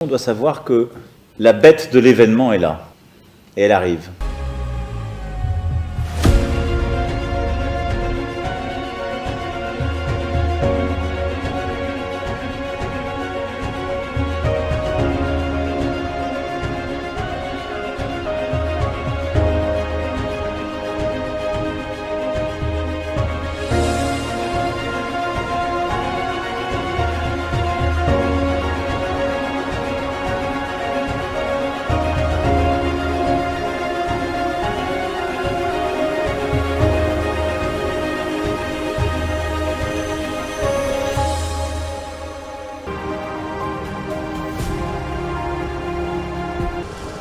On doit savoir que la bête de l'événement est là, et elle arrive.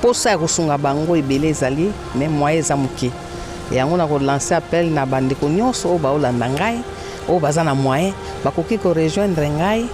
Posa kosunga bango ebele ezali mais moyen eza moke yango na ko lancer appel na bandeko nyonso oyo baolanda ngai oyo baza na moyen bakoki ko rejoindre ngai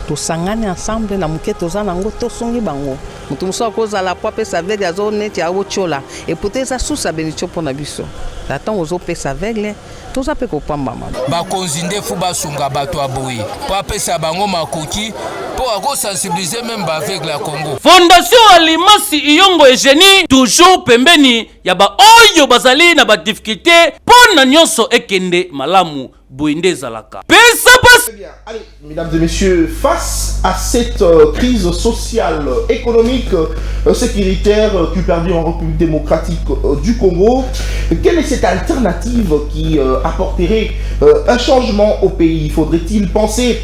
tosangani ensemble na moke toza nango tosungi bango mutu mosusu akozala po apesa aveugle azo neti aotiola epute eza susa benitio mpo na biso na ntango ozopesa aveugle toza mpe kopambama bakonzi ndefu basunga bato ya boye po apesa bango makoki pour sensibiliser même avec la Congo. Fondation Alimasi Iyongo Eugénie toujours pembeni ya ba oyo bazali na ba difficulté pona nyonso ekende malamu boinde zalaka. Très bien. Allez, mesdames et messieurs, face à cette crise sociale, économique, sécuritaire qui perdure en République démocratique du Congo, quelle est cette alternative qui apporterait un changement au pays? Faudrait-il penser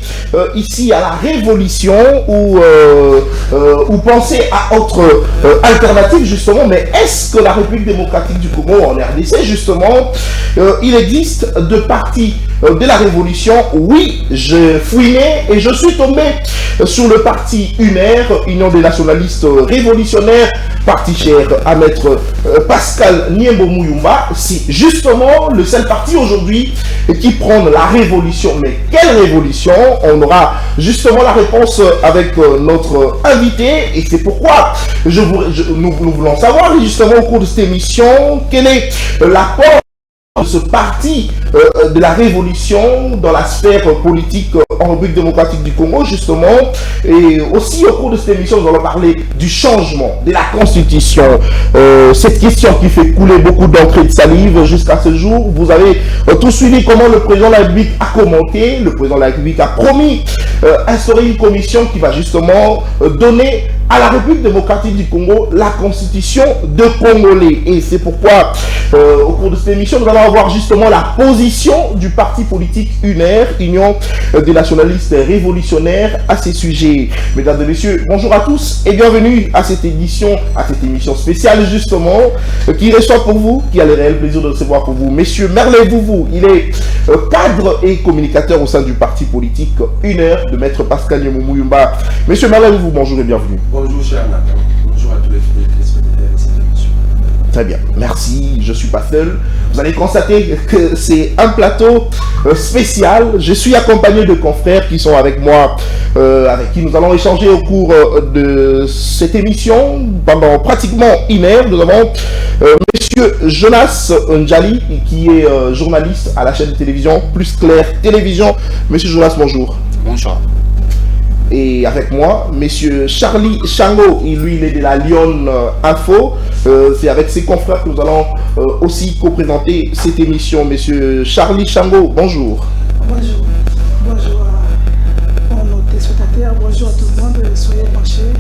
ici à la révolution ou penser à autre alternative justement? Mais est-ce que la République démocratique du Congo en RDC justement, il existe deux partis de la révolution? Oui, je fouinais et je suis tombé sur le parti UNER, Union des nationalistes révolutionnaires, parti cher à maître Pascal Niembo Muyumba. C'est justement le seul parti aujourd'hui qui prône la révolution. Mais quelle révolution? On aura justement la réponse avec notre invité et c'est pourquoi nous voulons savoir justement au cours de cette émission quel est l'apport de ce parti de la révolution dans la sphère politique en République démocratique du Congo justement, et aussi au cours de cette émission nous allons parler du changement de la constitution, cette question qui fait couler beaucoup d'encre et de salive jusqu'à ce jour. Vous avez tout suivi comment le président de la République a commenté. Le président de la République a promis instaurer une commission qui va justement donner à la République démocratique du Congo la constitution de Congolais, et c'est pourquoi au cours de cette émission nous allons avoir justement la position du parti politique UNER, Union des nationalistes révolutionnaires, à ces sujets. Mesdames et messieurs, bonjour à tous et bienvenue à cette émission spéciale justement qui reçoit pour vous, qui a le réel plaisir de recevoir pour vous Monsieur Merlin Vouvou. Il est cadre et communicateur au sein du parti politique UNER de maître Pascal Niembo Muyumba. Monsieur Merlin Vouvou, bonjour et bienvenue. Bonjour cher Nathan, bonjour à tous les téléspectateurs de cette émission. Très bien, merci, je suis pas seul. Vous allez constater que c'est un plateau spécial. Je suis accompagné de confrères qui sont avec moi, avec qui nous allons échanger au cours de cette émission pendant pratiquement une heure. Nous avons Monsieur Jonas Ndjali qui est journaliste à la chaîne de télévision Plus Clair Télévision. Monsieur Jonas, bonjour. Bonjour. Et avec moi, Monsieur Charlie Chango, lui il est de la Lyon Info. C'est avec ses confrères que nous allons aussi co-présenter cette émission. Monsieur Charlie Chango, bonjour. Bonjour. Bonjour à nos téléspectateurs, bonjour à tout le monde, soyez branchés.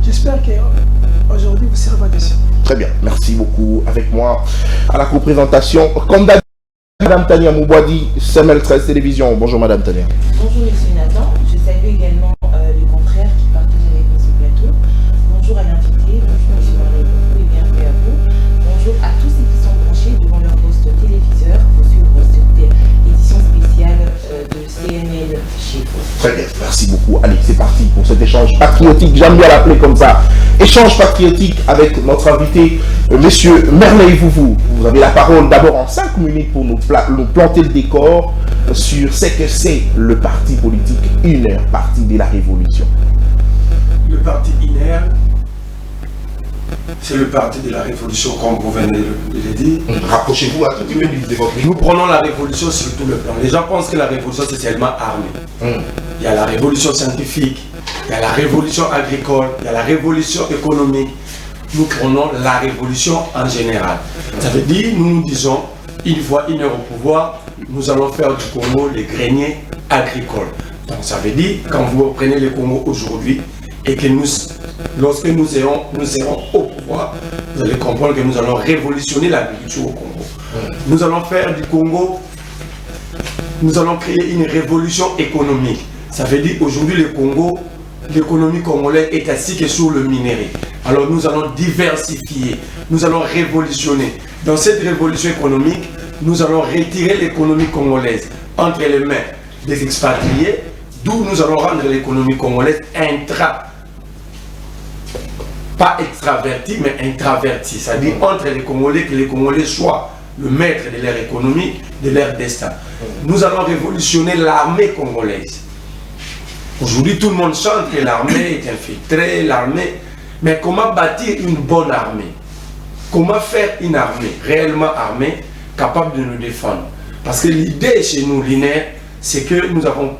J'espère qu'aujourd'hui vous serez pas déçus. Très bien, merci beaucoup. Avec moi à la co-présentation, comme d'habitude, Madame Tania Moubouadi, CML 13 Télévision. Bonjour Madame Tania. Bonjour Monsieur Nathan, je salue également les confrères qui partagent avec nous ce plateau. Bonjour à l'invité, bonjour Monsieur Marley et bienvenue à vous. Bonjour à tous ceux qui sont branchés devant leur poste téléviseur pour suivre cette édition spéciale de CML chez vous. Très bien, merci beaucoup. Allez, c'est parti pour cet échange patriotique, j'aime bien l'appeler comme ça. Échange patriotique avec notre invité, Monsieur Merlin Vouvou. Vous avez la parole d'abord en 5 minutes pour nous planter le décor sur ce que c'est le parti politique UNER, parti de la révolution. Le parti UNER, c'est le parti de la révolution comme vous venez de le dire. Rapprochez-vous un petit peu de votre Nous prenons la révolution sur tout le plan. Les gens pensent que la révolution c'est seulement armée. Il y a la révolution scientifique, il y a la révolution agricole, il y a la révolution économique. Nous prenons la révolution en général. Ça veut dire, nous disons, une fois une heure au pouvoir, nous allons faire du Congo les greniers agricoles. Donc ça veut dire, quand vous prenez le Congo aujourd'hui, et que lorsque nous serons au pouvoir, vous allez comprendre que nous allons révolutionner l'agriculture au Congo. Nous allons faire du Congo, nous allons créer une révolution économique. Ça veut dire aujourd'hui le Congo, l'économie congolaise est assise que sur le minerai. Alors nous allons diversifier, nous allons révolutionner. Dans cette révolution économique, nous allons retirer l'économie congolaise entre les mains des expatriés, d'où nous allons rendre l'économie congolaise pas extravertie, mais intravertie. C'est-à-dire entre les Congolais, que les Congolais soient le maître de leur économie, de leur destin. Nous allons révolutionner l'armée congolaise. Aujourd'hui, tout le monde chante que l'armée est infiltrée, l'armée... Mais comment bâtir une bonne armée? Comment faire une armée, réellement armée, capable de nous défendre? Parce que l'idée chez nous, l'INER, c'est que nous avons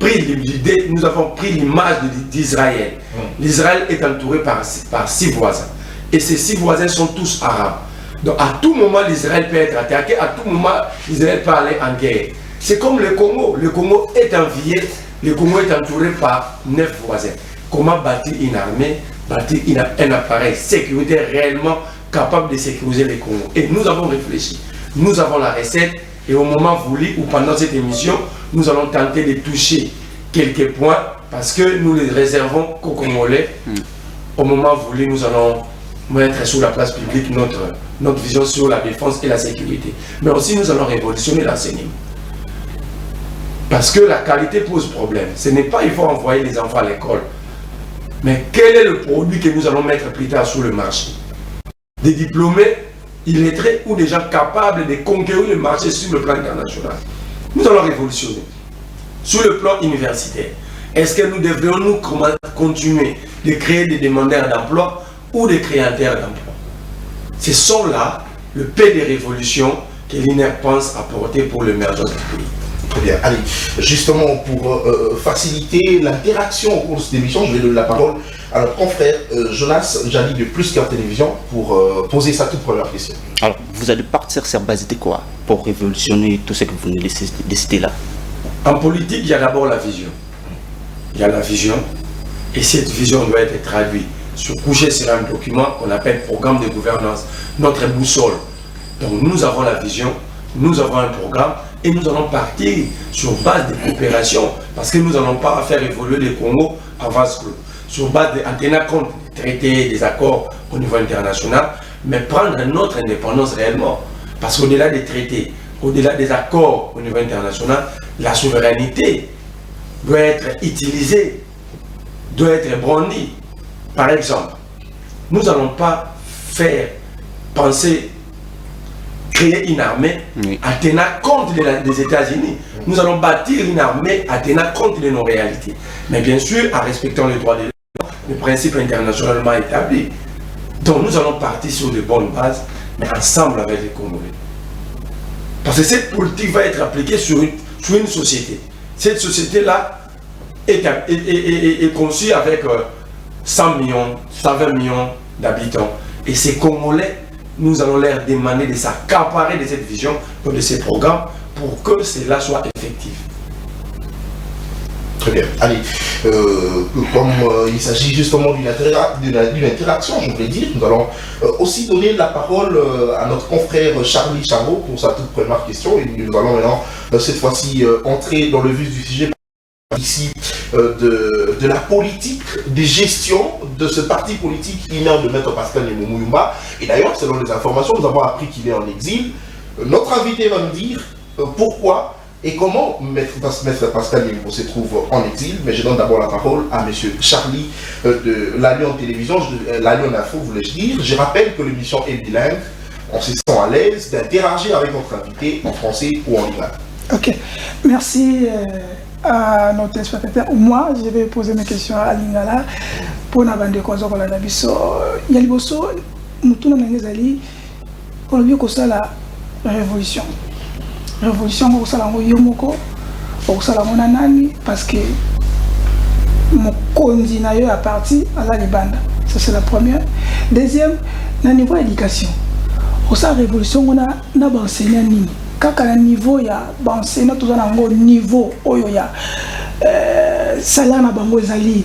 pris l'idée, nous avons pris l'image d'Israël. L'Israël est entouré par 6 voisins. Et ces 6 voisins sont tous arabes. Donc à tout moment, l'Israël peut être attaqué, à tout moment, l'Israël peut aller en guerre. C'est comme le Congo. Le Congo est envié, le Congo est entouré par 9 voisins. Comment bâtir une armée, bâtir un appareil sécuritaire réellement capable de sécuriser le Congo? Et nous avons réfléchi. Nous avons la recette. Et au moment voulu, ou pendant cette émission, nous allons tenter de toucher quelques points parce que nous les réservons qu'aux Congolais. Au moment voulu, nous allons mettre sur la place publique notre vision sur la défense et la sécurité. Mais aussi, nous allons révolutionner l'enseignement. Parce que la qualité pose problème. Ce n'est pas il faut envoyer les enfants à l'école. Mais quel est le produit que nous allons mettre plus tard sur le marché? Des diplômés illettrés ou des gens capables de conquérir le marché sur le plan international. Nous allons révolutionner. Sur le plan universitaire, est-ce que nous devrions continuer de créer des demandeurs d'emploi ou des créateurs d'emploi? Ce sont là le P de révolution que l'INER pense apporter pour l'émergence du pays. Très bien. Allez, justement, pour faciliter l'interaction au cours de cette émission, je vais donner la parole à notre confrère Jonas Jali de Plus Cœur Télévision pour poser sa toute première question. Alors, vous allez partir sur base de quoi pour révolutionner tout ce que vous venez de citer là? En politique, il y a d'abord la vision. Il y a la vision, et cette vision doit être traduite couchée sur un document qu'on appelle programme de gouvernance, notre boussole. Donc nous avons la vision, nous avons un programme, et nous allons partir sur base de coopération, parce que nous n'allons pas faire évoluer le Congo en vase clos. Sur base en tenant compte des traités, des accords au niveau international, mais prendre notre indépendance réellement. Parce qu'au-delà des traités, au-delà des accords au niveau international, la souveraineté doit être utilisée, doit être brandie. Par exemple, nous n'allons pas faire penser créer une armée en tenant compte des États-Unis. Nous allons bâtir une armée en tenant compte de nos réalités. Mais bien sûr, en respectant les droits de l'homme, les principes internationalement établis. Donc nous allons partir sur de bonnes bases, mais ensemble avec les Congolais. Parce que cette politique va être appliquée sur une société. Cette société-là est conçue avec 100 millions, 120 millions d'habitants. Et ces Congolais, nous allons leur demander de s'accaparer de cette vision, de ces programmes, pour que cela soit effectif. Très bien. Allez, comme il s'agit justement d'une interaction, je voulais dire, nous allons aussi donner la parole à notre confrère Charlie Charot pour sa toute première question. Et nous allons maintenant, cette fois-ci, entrer dans le vif du sujet ici de la politique, des gestions de ce parti politique inerte de Maître Pascal Moumouyoumba. Et d'ailleurs, selon les informations, nous avons appris qu'il est en exil. Notre invité va nous dire pourquoi et comment Maître Pascal Moumouyoumba se trouve en exil. Mais je donne d'abord la parole à M. Charlie de La Lyon Télévision, La Lyon Info, voulais-je dire. Je rappelle que l'émission est bilingue. On se sent à l'aise d'interagir avec notre invité en français ou en lingala. Ok, merci à nos téléspectateurs. Moi, je vais poser mes questions à Lingala pour la bande de Kozokola Nabiso. Yaliboso, Moutouna Nangezali, on a vu que ça la révolution. Révolution, on a vu Yomoko, on a vu Nani, parce que mon candidat à parti à la Libanda. Ça c'est la première. Deuxième, au niveau éducation. Au sein de la révolution, on a enseignant nini. Quand à niveau il y a enseignant tout ça niveau où il y a salaire na bango ezali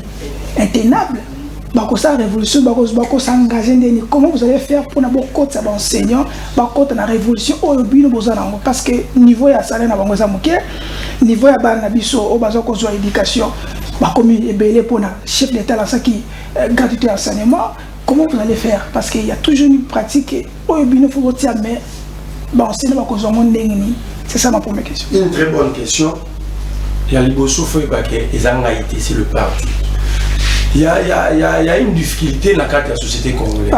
intenable. Bako sa révolution bako s'engager comment vous allez faire pour na boko ça enseignant bako na révolution oyo bino bozana parce que niveau ya salaire na bango za moke niveau ya bana biso o bazo ko zo éducation bako mi ebele pour na chef d'état là ça qui gratuité enseignement comment vous allez faire parce qu'il y a toujours une pratique oyo bino faut retirer mais bon c'est na bako zo mondengini c'est ça ma première question. Une très bonne question. Il y a Liboso Foybake et Zangaïté, c'est le parti. Il y a une difficulté dans la société congolaise.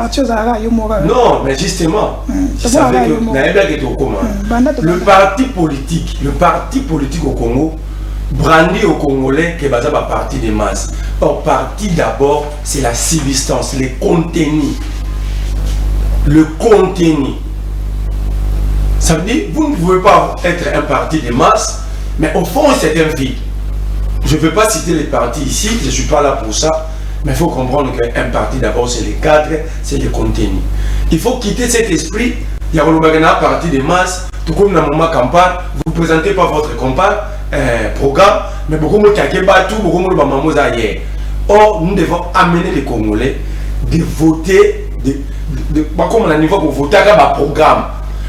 Non, mais justement, vous savez que le parti politique au Congo brandit aux Congolais que c'est un parti de masse. Or, parti d'abord, c'est la substance, les contenus. Le contenu. Ça veut dire vous ne pouvez pas être un parti de masse, mais au fond, c'est un vide. Je ne veux pas citer les partis ici, je ne suis pas là pour ça, mais il faut comprendre qu'un parti, d'abord, c'est les cadres, c'est les contenus. Il faut quitter cet esprit. Il y a un parti de masse, tout comme dans le moment campagne, vous ne présentez pas votre campagne, programme, mais beaucoup de tout, beaucoup de ailleurs. Or, nous devons amener les Congolais de voter, comme on a niveau pour voter à un programme.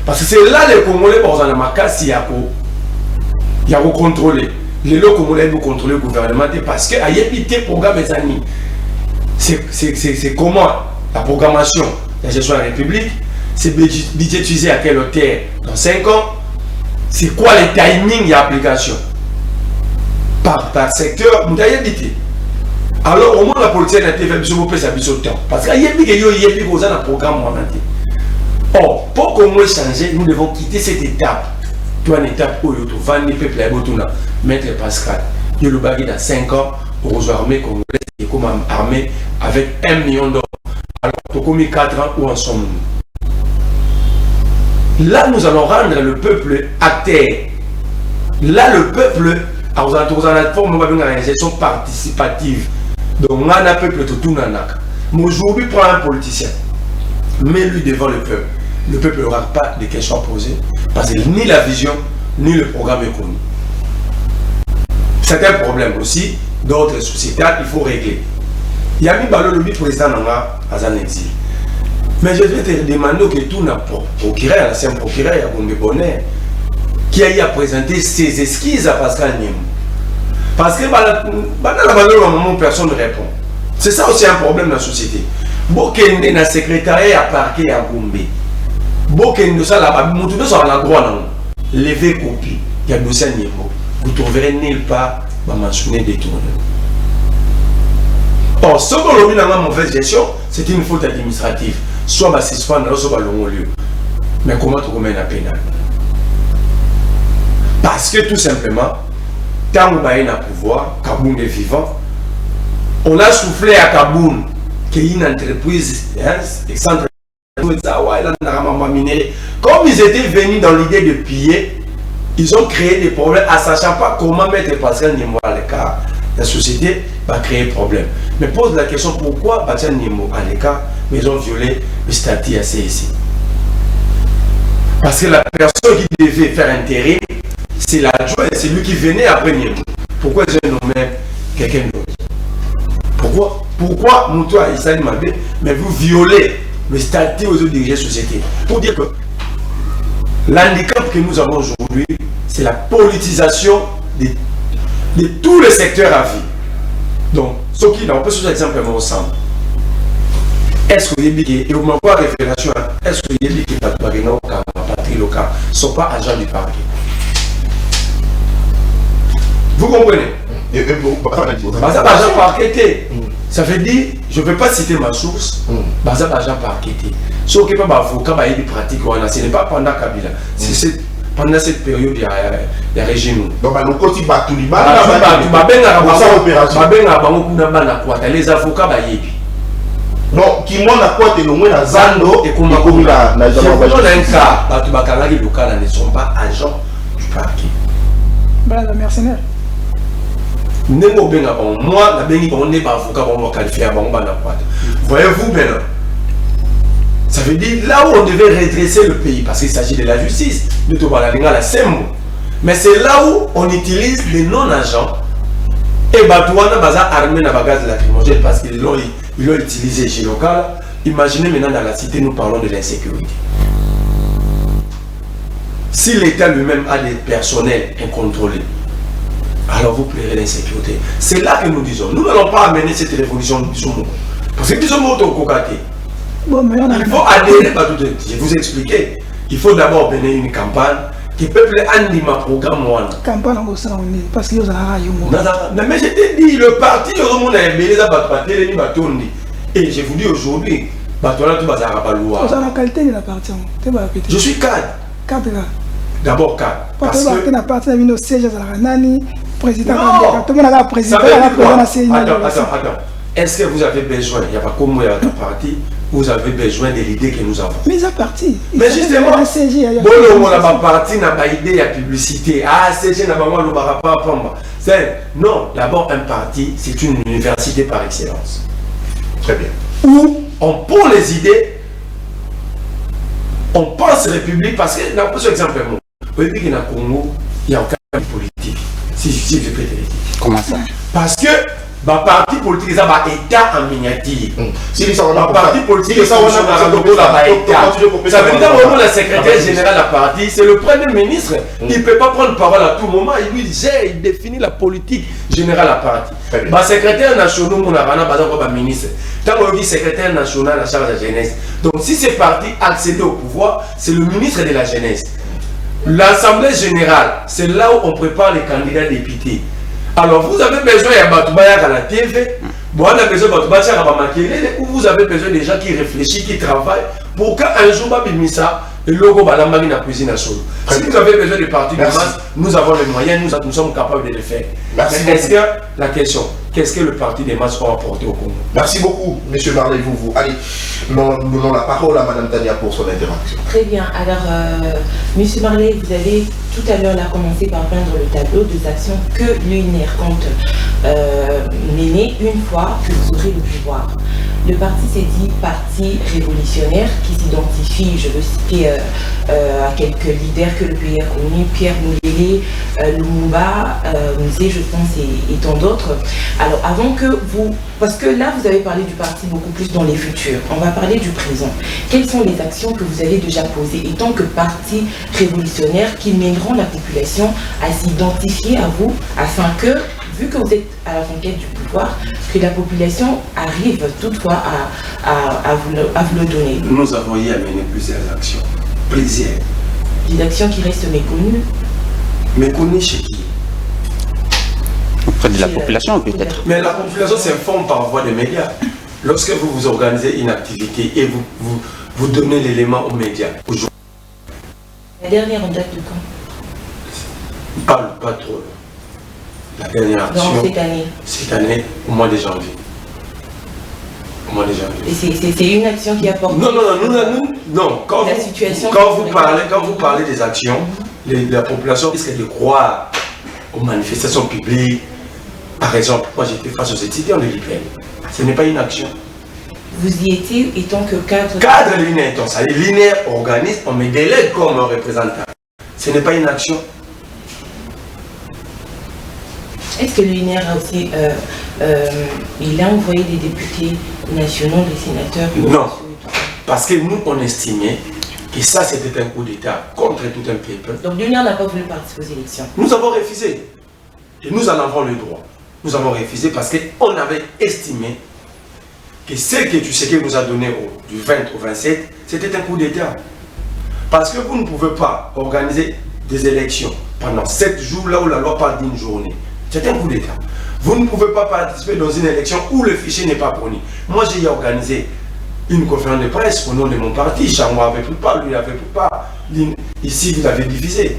Parce que c'est là les Congolais, par exemple, il y a contrôler. Les Congolais vont contrôler le gouvernement parce qu'il y a des programmes. C'est comment la programmation de la gestion de la République, c'est budgétisé à quelle hauteur dans 5 ans, c'est quoi les timings et application par secteur. Alors au moins la politique a été faite sur le temps. Parce qu'il y a des programmes. Or, pour qu'on puisse changer, nous devons quitter cette étape. Toi, une étape où tu vas le peuple à Maître Pascal. Il y a le bagage dans 5 ans aux armées congolaises et comme armée avec 1 million d'euros. Alors, tu as mis 4 ans, où en sommes-nous? Là, nous allons rendre le peuple acteur. Là, le peuple, nous allons former une gestion participative. Donc, on a un peuple tout le monde. Mais aujourd'hui, prends un politicien, mets-lui devant le peuple. Le peuple n'aura pas de questions à poser parce que ni la vision ni le programme est connu. C'est un problème aussi d'ordre sociétal, il faut régler. Il y a mis le président dans un exil. Mais je vais te demander que tout n'a pas procureur, l'ancien procureur, il y a Bonnet, qui a eu à présenter ses esquisses à Pascal Niemou. Parce que dans personne ne répond. C'est ça aussi un problème dans la société. Bokende dans le secrétariat à parquet à Gombe. Bokende ça là-bas, tout le monde a le droit de lever copie. Il y a dossier niveau. Vous trouverez nulle part mentionner détournement. Or, ce qu'on a mis dans la mauvaise gestion, c'est une faute administrative. Soit ma suspendre, soit ma long lieu. Mais comment tu remets la pénale? Parce que tout simplement, quand on a un pouvoir, Kaboun est vivant, on a soufflé à Kaboun qu'il y a une entreprise, comme ils étaient venus dans l'idée de piller, ils ont créé des problèmes en ne sachant pas comment mettre Pascal Niemou à l'écart. La société va créer problème. Mais pose la question pourquoi Pascal Niemou à l'écart, mais ils ont violé le statut à CSI. Parce que la personne qui devait faire intérim, c'est l'adjoint, c'est lui qui venait après Niemou. Pourquoi ils ont nommé quelqu'un d'autre? Pourquoi Moutoua Issa Mabé, mais vous violez le statut aux autres dirigeants de société? Pour dire que l'handicap que nous avons aujourd'hui, c'est la politisation de tous les secteurs à vie. Donc, ce qui n'a pas ce exemple ensemble. Est-ce que les gens, et vous m'envoie révélation, est-ce que les gens qui sont pas patrie locale ne sont pas agents du parquet? Vous comprenez? Agent parqueté. Ça veut dire, je ne vais pas citer ma source, agent parqueté. Ce qui n'est pas avocat, il pratique, ce n'est pas pendant Kabila. C'est pendant cette période, il y a régime. Donc, les avocats, non, qui m'ont apporté le moins à Zando et comme on a un cas, les locaux ne sont pas agents du parquet. Voilà, mercenaire. Moi, on n'est pas avocat, on va qualifier à voyez-vous maintenant? Ça veut dire là où on devait redresser le pays, parce qu'il s'agit de la justice, mais c'est là où on utilise les non-agents et Batouana Baza armé dans bagage lacrymogène parce qu'ils l'ont utilisé chez local. Imaginez maintenant dans la cité, nous parlons de l'insécurité. Si l'État lui-même a des personnels incontrôlés, alors vous plairez l'insécurité. C'est là que nous disons, nous n'allons pas amener cette révolution du Somo. Parce que nous sommes autococatés. Bon, mais on a... Il faut adhérer à tout. Je vous ai expliqué. Il faut d'abord mener une campagne qui peuple anima programme. Campagne en Gossa, parce qu'il y a un mais je t'ai dit, le parti, et je vous dis aujourd'hui, je suis cadre. D'abord cadre. Parce que... Attends. Est-ce que vous avez besoin, il n'y a pas comme un parti, vous avez besoin de l'idée que nous avons? Mais ça parti. Mais justement, bon, la parti n'a pas idée de publicité. Ah, CG n'a pas non, d'abord un parti, c'est une université par excellence. Très bien. Où on prend les idées, on pense république, parce que, par exemple, au début qu'il y a Congo, il n'y a aucun politique. Si je peux te dire. Comment ça? Parce que le parti politique, ça va État en miniature. Le parti politique, ça va État. Ça veut dire que le secrétaire général de la parti, c'est le premier ministre. Il ne peut pas prendre parole à tout moment. Il lui dit, il définit la politique générale de la parti. Le secrétaire national, on a un ministre. Tant qu'on dit secrétaire national à charge de la jeunesse. Donc si ce parti accède au pouvoir, c'est le ministre de la jeunesse. L'Assemblée générale, c'est là où on prépare les candidats députés. Alors vous avez besoin de Batubaya à la TV, vous avez besoin de Batubaya à Bamakele, ou vous avez besoin des gens qui réfléchissent, qui travaillent, pour qu'un jour, Babimisa, le logo Balamari na cuisine à solo. Si vous avez besoin de partis de masse, nous avons les moyens, nous sommes capables de le faire. Merci. Mais est-ce que la question, qu'est-ce que le parti des masses va apporter au Congo? Merci beaucoup, M. Marley, vous. Allez, nous donnons la parole à Mme Tania pour son interaction. Très bien. Alors, M. Marley, vous avez tout à l'heure commencé par peindre le tableau des actions que l'UNR compte mener une fois que vous aurez le pouvoir. Le parti s'est dit parti révolutionnaire qui s'identifie, je veux citer à quelques leaders que le pays a connus, Pierre Moulélé, Lumumba, Musée, je pense, et tant d'autres. Alors avant que vous, parce que là vous avez parlé du parti beaucoup plus dans les futurs, on va parler du présent. Quelles sont les actions que vous avez déjà posées en tant que parti révolutionnaire qui mèneront la population à s'identifier à vous afin que, vu que vous êtes à la conquête du pouvoir, que la population arrive toutefois à vous le donner? Nous avons y amené plusieurs actions. Plusieurs. Des actions qui restent méconnues. Méconnues chez qui? Auprès de la population peut-être. Mais la population s'informe par voie des médias. Lorsque vous vous organisez une activité et vous donnez l'élément aux médias. La dernière en date de quand? Pas trop. La dernière action. Donc cette année? Cette année, au mois de janvier. Au mois de janvier. Et c'est une action qui apporte... Non, quand vous parlez des actions, la population risque de croire aux manifestations publiques. Par exemple, moi j'étais face aux étudiants de l'IPN. Ce n'est pas une action. Vous y étiez étant que cadre... Cadre linéaire, donc ça, les linéaires organisent, on me délègue comme un représentant. Ce n'est pas une action. Est-ce que l'UNR a aussi, il a envoyé des députés nationaux, des sénateurs? Non, parce que nous, on estimait que ça, c'était un coup d'État contre tout un peuple. Donc l'UNR n'a pas voulu participer aux élections? Nous avons refusé. Et nous en avons le droit. Nous avons refusé parce qu'on avait estimé que ce que nous a donné du 20 au 27, c'était un coup d'État. Parce que vous ne pouvez pas organiser des élections pendant 7 jours là où la loi parle d'une journée. C'est un coup d'État. Vous ne pouvez pas participer dans une élection où le fichier n'est pas fourni. Moi, j'ai organisé une conférence de presse au nom de mon parti. Chamou avait pris part, lui avait pris part. Ici, vous avez divisé.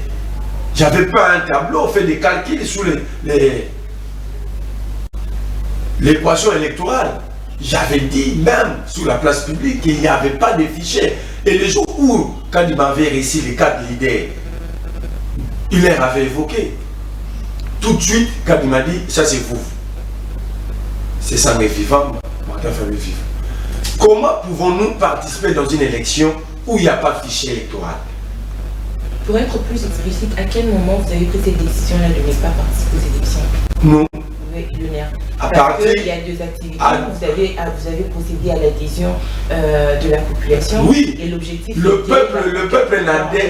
J'avais pas un tableau, fait des calculs sur l'équation électorale. J'avais dit même sur la place publique qu'il n'y avait pas de fichier. Et le jour où, quand il m'avait réussi les 4 leaders, il les avait évoqués. tout de suite, quand il m'a dit, ça c'est vous. C'est ça mes vivants, Martin Fayulu vivant. Comment pouvons-nous participer dans une élection où il n'y a pas de fichier électoral? Pour être plus explicite, à quel moment vous avez pris cette décision-là de ne pas participer aux élections? Nous. Oui, Lionel. À Parce partir... qu'il y a deux activités. Vous avez procédé à l'adhésion de la population. Oui. Et l'objectif. Le peuple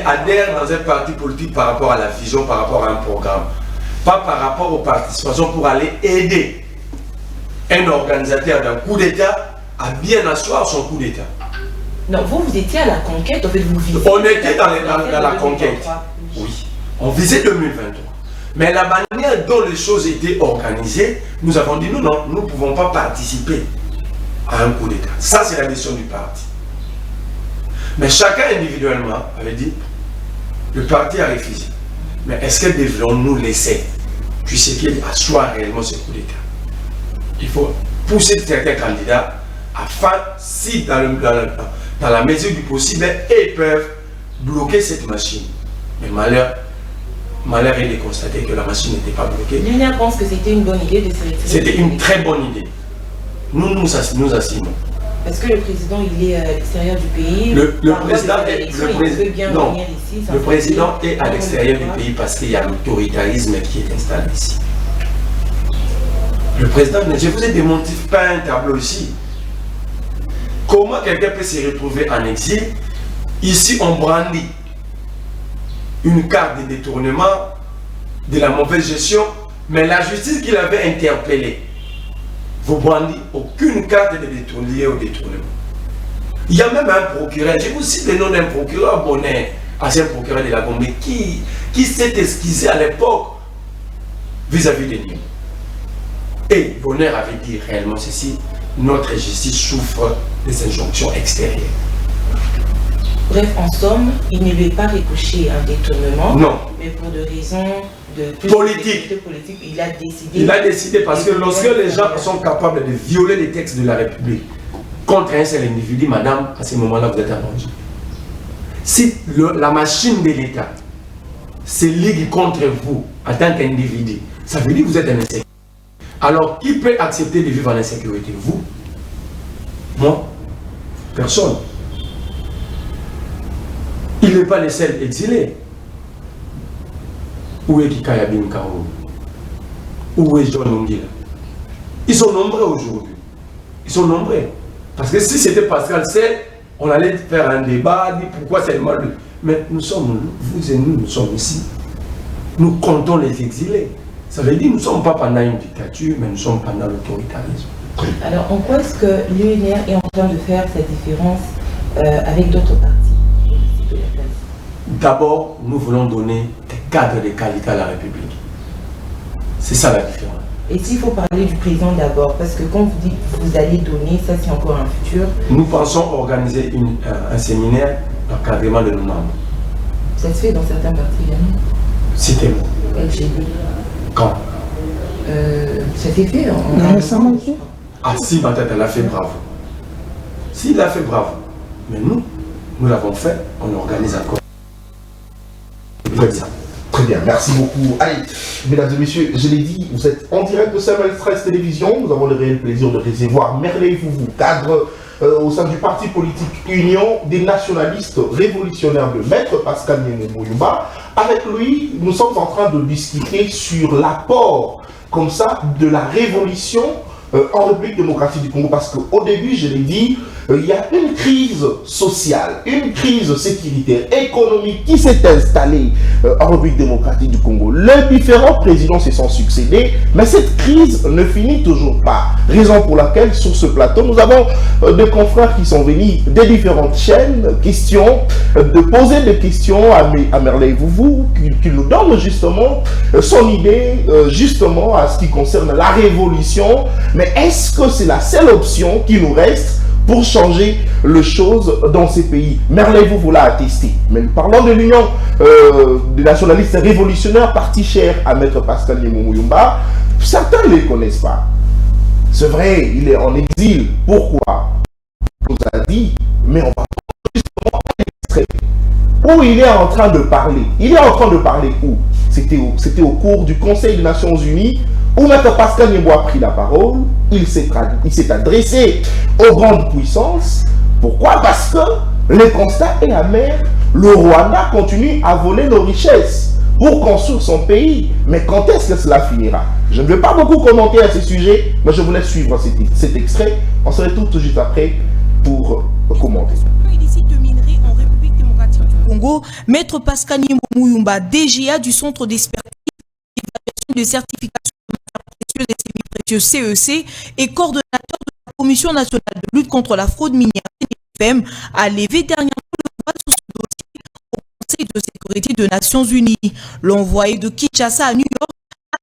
adhère dans un parti politique par rapport à la vision, par rapport à un programme. Pas par rapport aux participations pour aller aider un organisateur d'un coup d'État à bien asseoir son coup d'État. Non, vous étiez à la conquête, en fait, vous visez. On était dans la conquête. Oui. On visait 2023. Mais la manière dont les choses étaient organisées, nous avons dit non, nous ne pouvons pas participer à un coup d'État. Ça, c'est la décision du parti. Mais chacun individuellement avait dit, le parti a refusé. Mais est-ce que devons-nous laisser puisqu'il assoit réellement ce coup d'État? Il faut pousser certains candidats afin, si dans la mesure du possible, ils peuvent bloquer cette machine. Mais malheur est de constater que la machine n'était pas bloquée. Lionel pense que c'était une bonne idée de se retirer. C'était une très bonne idée. Nous assumons. Parce que le président, il est à l'extérieur du pays. Le président est à l'extérieur du pays parce qu'il y a l'autoritarisme qui est installé ici. Le président, je vous ai démontré pas un tableau ici. Comment quelqu'un peut se retrouver en exil? Ici, on brandit une carte de détournement, de la mauvaise gestion, mais la justice qui l'avait interpellé, vous brandit aucune carte de liée au détournement. Il y a même un procureur, je vous cite le nom d'un procureur Bonnet, ancien procureur de la Gombe, qui s'est excusé à l'époque vis-à-vis de nous. Et Bonnet avait dit réellement ceci, notre justice souffre des injonctions extérieures. Bref, en somme, il ne lui est pas reproché un détournement. Non. Mais pour des raisons politique, il a décidé. Il a décidé parce que lorsque les gens sont capables de violer les textes de la République contre un seul individu, madame, à ce moment-là, vous êtes en danger. Si la machine de l'État se ligue contre vous en tant qu'individu, ça veut dire que vous êtes en insécurité. Alors, qui peut accepter de vivre en insécurité? Vous? Moi? Personne. Il n'est pas le seul exilé. Où est Kikaya Binkao? Où est John Ongila? Ils sont nombreux aujourd'hui. Ils sont nombreux. Parce que si c'était Pascal C, on allait faire un débat, dire pourquoi c'est mal. Mais nous sommes, vous et nous sommes ici. Nous comptons les exilés. Ça veut dire que nous ne sommes pas pendant une dictature, mais nous sommes pendant l'autoritarisme. Alors, en quoi est-ce que l'UNR est en train de faire cette différence avec d'autres partis? D'abord, nous voulons donner des cadres de qualité à la République. C'est ça la différence. Et s'il faut parler du président d'abord, parce que quand vous dites que vous allez donner, ça c'est encore un futur. Nous pensons organiser un séminaire d'encadrement de nos membres. Ça se fait dans certains partis également. Citez-moi. LGB. Quand? Ça s'est fait récemment. Ah si, ma tête, elle a fait bravo. Si, il a fait bravo. Mais nous l'avons fait, on organise encore. Très bien, merci beaucoup. Allez, mesdames et messieurs, je l'ai dit, vous êtes en direct de Samuel Stress Télévision. Nous avons le réel plaisir de recevoir Merley Fouvou, cadre au sein du parti politique Union des nationalistes révolutionnaires de Maître Pascal Nyamou-Mouyumba. Avec lui, nous sommes en train de discuter sur l'apport, comme ça, de la révolution en République démocratique du Congo. Parce qu'au début, je l'ai dit, il y a une crise sociale, une crise sécuritaire, économique qui s'est installée en République démocratique du Congo. Les différents présidents se sont succédés, mais cette crise ne finit toujours pas. Raison pour laquelle, sur ce plateau, nous avons des confrères qui sont venus des différentes chaînes, de poser des questions à Merley Fouvou, qui nous donne justement son idée, justement, à ce qui concerne la révolution. Mais est-ce que c'est la seule option qui nous reste pour changer les choses dans ces pays? Merley Fouvou l'a attesté. Mais parlons de l'Union des nationalistes révolutionnaires, parti cher à Maître Pascal Nyamou-Mouyumba. Certains ne les connaissent pas. C'est vrai, il est en exil. Pourquoi? On nous a dit, mais on va justement à l'extrait. Où il est en train de parler. Il est en train de parler où? c'était au cours du Conseil des Nations Unies où Maître Pascal Nyembo a pris la parole. Il s'est adressé aux grandes puissances. Pourquoi? Parce que le constat est amer. Le Rwanda continue à voler nos richesses pour construire son pays. Mais quand est-ce que cela finira? Je ne vais pas beaucoup commenter à ce sujet, mais je vous laisse suivre cet extrait. On se retrouve tout juste après pour commenter. Illicite de minerais en République démocratique du Congo, Maître Pascal Nyembo Muyumba, DGA du Centre d'expertise et de certification de matières précieuses et semi-précieuses CEC et coordonnateur de la Commission nationale de lutte contre la fraude minière CNFM, a levé dernièrement le voile sur ce dossier au Conseil de sécurité des Nations Unies. L'envoyé de Kinshasa à New York a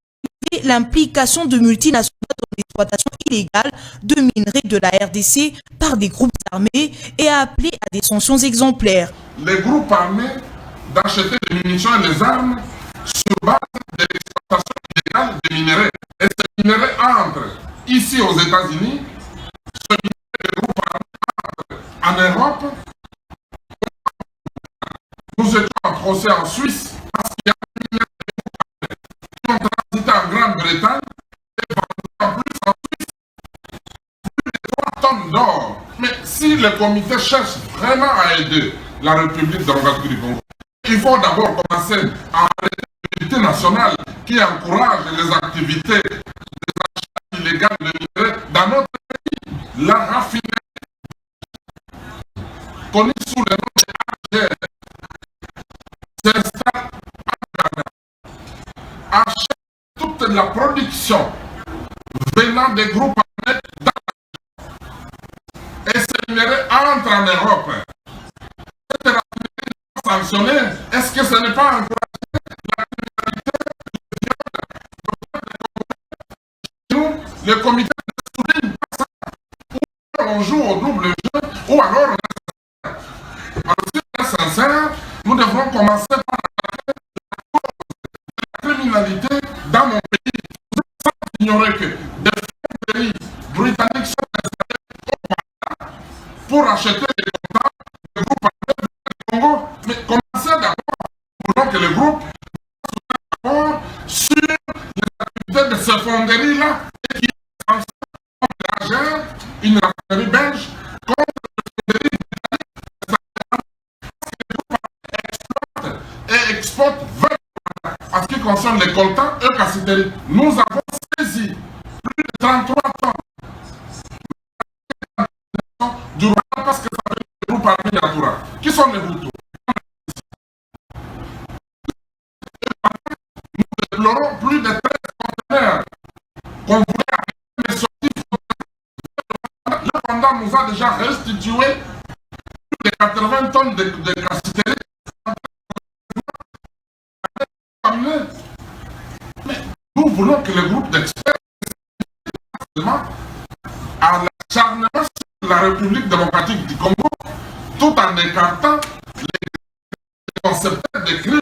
levé l'implication de multinationales dans l'exploitation illégale de minerais de la RDC par des groupes armés et a appelé à des sanctions exemplaires. Les groupes armés d'acheter des munitions et des armes sur base de l'exploitation illégale des minerais. Et ces minerais entrent ici aux États-Unis, ce minerai des groupes armés entrent en Europe. Nous étions en procès en Suisse parce qu'il y a des minerais qui ont transité en Grande-Bretagne et vendus en plus en Suisse plus de 3 tonnes d'or. Mais si le comité cherche vraiment à aider la République démocratique du Congo, il faut d'abord commencer à arrêter les multinationales qui encouragent les activités des achats illégaux de minerais dans notre pays. La raffinerie, connue sous le nom de AGR, s'installe en Ghana, achète toute la production venant des groupes armés et ces minerais entrent en Europe. Cette raffinerie n'est pas sanctionnée. Est-ce que ce n'est pas encouragé la criminalité de nous, le comité ne souligne pas ça. Ou on joue au double jeu, ou alors on est sincère. Alors si on est sincère, nous devrons commencer par attaquer la cause de la criminalité dans mon pays. Sans ignorer que des pays britanniques sont installés au Rwanda pour acheter les contrats des groupes armés du Congo. Mais commencez d'abord, voulons que le groupe soit d'accord sur les activités de ces fonderies-là et qui est censé contre l'AGR, une raffinerie belge, contre les fonderies britanniques. Et exporte 20 en ce qui concerne les coltans et cassiteries. Nous avons saisi plus de 33 tonnes du Rwanda parce que ça veut dire le groupe armé Yatura. Qui sont les Hutus? Nous déplorons plus de 13 conteneurs qu'on voulait arrêter, mais sortis. Le Rwanda nous a déjà restitué plus de 80 tonnes de cassiteries. Mais nous voulons que le groupe d'experts à l'acharnement sur la République démocratique du Congo, tout en écartant les concepteurs de crimes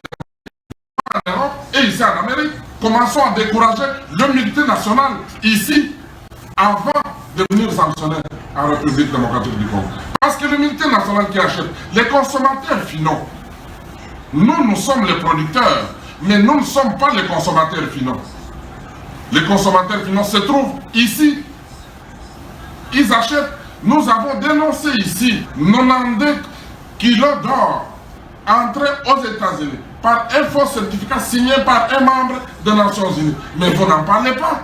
en Europe et ici en Amérique. Commençons à décourager le multinational ici avant de venir sanctionner en République démocratique du Congo. Parce que le multinational qui achète, les consommateurs finaux, nous sommes les producteurs, mais nous ne sommes pas les consommateurs finaux. Les consommateurs finaux se trouvent ici. Ils achètent. Nous avons dénoncé ici 92 kilos d'or entrés aux États-Unis par un faux certificat signé par un membre des Nations Unies. Mais vous n'en parlez pas.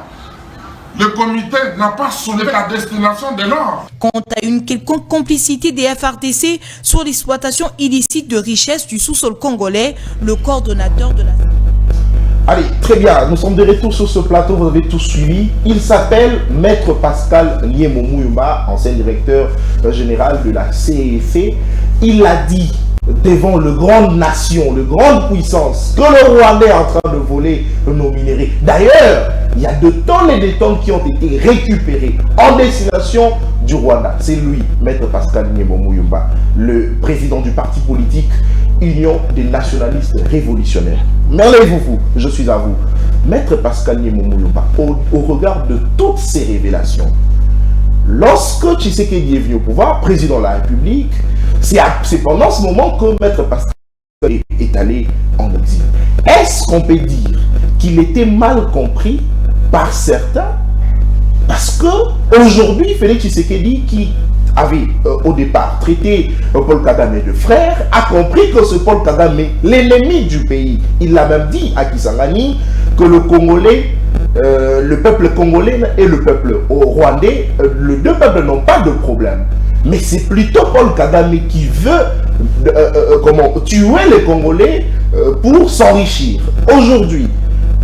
Le comité n'a pas soulevé la destination de l'or. Quant à une quelconque complicité des FRDC sur l'exploitation illicite de richesses du sous-sol congolais, le coordonnateur de la... Allez, très bien, nous sommes de retour sur ce plateau, vous avez tout suivi. Il s'appelle Maître Pascal Nyembo Muyumba, ancien directeur général de la CEC. Il a dit devant le grande nation, le grande puissance, que le Rwanda est en train de voler nos minéraux. D'ailleurs, il y a des tonnes et des tonnes qui ont été récupérées en destination du Rwanda. C'est lui, Maître Pascal Nyembo Muyumba, le président du parti politique Union des nationalistes révolutionnaires. Merveillez-vous, je suis à vous. Maître Pascal Nyembo Muyumba, au regard de toutes ces révélations, lorsque Tshisekedi est venu au pouvoir, président de la République, c'est pendant ce moment que Maître Pascal est allé en exil. Est-ce qu'on peut dire qu'il était mal compris par certains? Parce que aujourd'hui, Félix Tshisekedi, qui avait au départ traité Paul Kagame de frère, a compris que ce Paul Kagame est l'ennemi du pays. Il l'a même dit à Kisangani que le Congolais, le peuple congolais et le peuple rwandais, les deux peuples n'ont pas de problème. Mais c'est plutôt Paul Kagame qui veut tuer les Congolais pour s'enrichir. Aujourd'hui,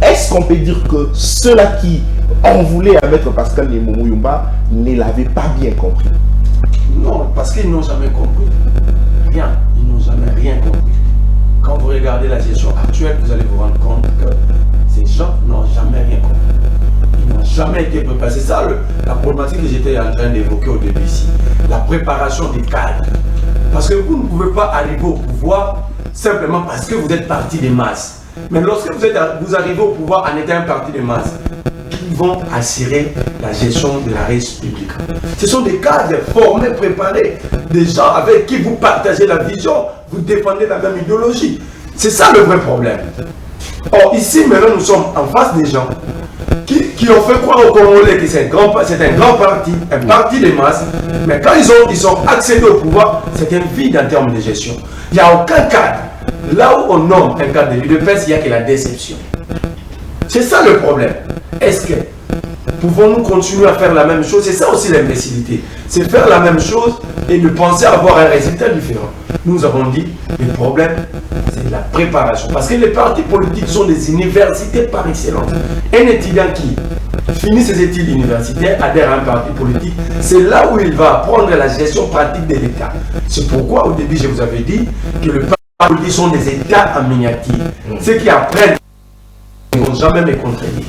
est-ce qu'on peut dire que ceux-là qui en voulaient à Maître Pascal Mouyumba ne l'avaient pas bien compris? Non, parce qu'ils n'ont jamais compris. Rien. Ils n'ont jamais rien compris. Quand vous regardez la gestion actuelle, vous allez vous rendre compte que ces gens n'ont jamais rien compris. Ils n'ont jamais été préparés. C'est ça la problématique que j'étais en train d'évoquer au début ici. La préparation des cadres. Parce que vous ne pouvez pas arriver au pouvoir simplement parce que vous êtes parti des masses. Mais lorsque vous arrivez au pouvoir en étant un parti des masses, qui vont assurer la gestion de la res publique. Ce sont des cadres formés, préparés, des gens avec qui vous partagez la vision, vous défendez la même idéologie. C'est ça le vrai problème. Or, ici, maintenant, nous sommes en face des gens qui ont fait croire aux Congolais que c'est un grand parti, un parti des masses, mais quand ils ont accédé au pouvoir, c'est un vide en termes de gestion. Il n'y a aucun cadre. Là où on nomme un cadre de l'UDPS, il n'y a que la déception. C'est ça le problème. Est-ce que pouvons-nous continuer à faire la même chose? C'est ça aussi l'imbécilité. C'est faire la même chose et ne penser avoir un résultat différent. Nous avons dit, le problème, c'est la préparation. Parce que les partis politiques sont des universités par excellence. Un étudiant qui finit ses études universitaires, adhère à un parti politique, c'est là où il va apprendre la gestion pratique de l'État. C'est pourquoi au début, je vous avais dit que les partis politiques sont des États en miniature. Ceux qui apprennent ne vont jamais me contredire.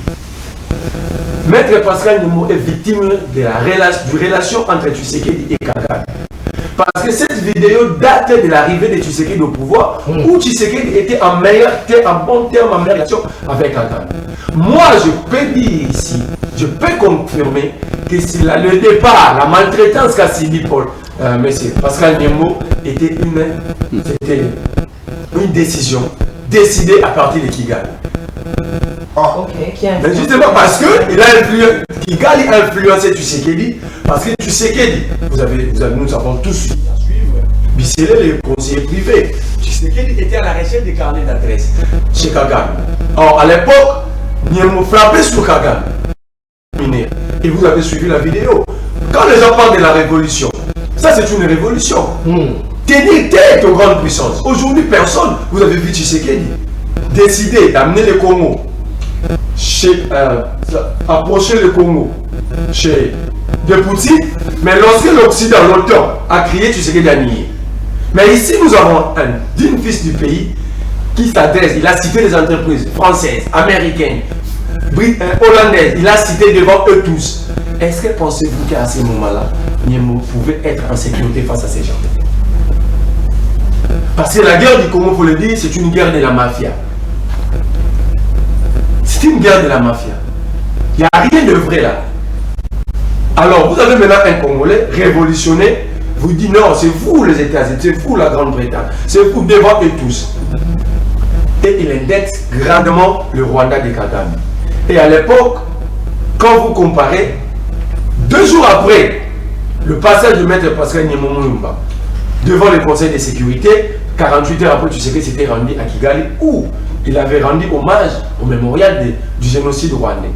Maître Pascal Nimo est victime de du relation entre Tshisekedi et Kagame. Parce que cette vidéo date de l'arrivée de Tshisekedi au pouvoir, où Tshisekedi était en bon terme, en meilleure relation avec Kagame. Moi, je peux dire ici, je peux confirmer que le départ, la maltraitance qu'a subi monsieur Pascal Nimo était une décision décidée à partir de Kigali. Mais justement parce que Kigali a influencé Tshisekedi, parce que Tshisekedi, nous avons tous suivi à suivre, Bissele, les conseillers privés. Tshisekedi était à la recherche des carnets d'adresse chez Kagame. Or, à l'époque, Niemo frappait sur Kagame. Et vous avez suivi la vidéo. Quand les gens parlent de la révolution, ça c'est une révolution. Tenir tête aux grandes puissances. Aujourd'hui, personne, vous avez vu Tshisekedi décider d'amener les Congo approcher le Congo chez de Poutine, mais lorsque l'Occident, l'OTAN, a crié, tu sais qu'il a nié. Mais ici, nous avons un digne fils du pays qui s'adresse, il a cité les entreprises françaises, américaines, hollandaises, il a cité devant eux tous. Est-ce que pensez-vous qu'à ce moment-là, Niemo pouvait être en sécurité face à ces gens? Parce que la guerre du Congo, il faut le dire, c'est une guerre de la mafia. C'est une guerre de la mafia. Il n'y a rien de vrai là. Alors, vous avez maintenant un Congolais révolutionné, vous dit non, c'est vous les États-Unis, c'est vous la Grande-Bretagne, c'est vous devant eux tous. Et il indexe grandement le Rwanda de Kagame. Et à l'époque, quand vous comparez, 2 jours après le passage de Maître Pascal Mouyumba devant le Conseil de sécurité, 48 heures après, tu sais que c'était rendu à Kigali, où il avait rendu hommage au mémorial du génocide rwandais.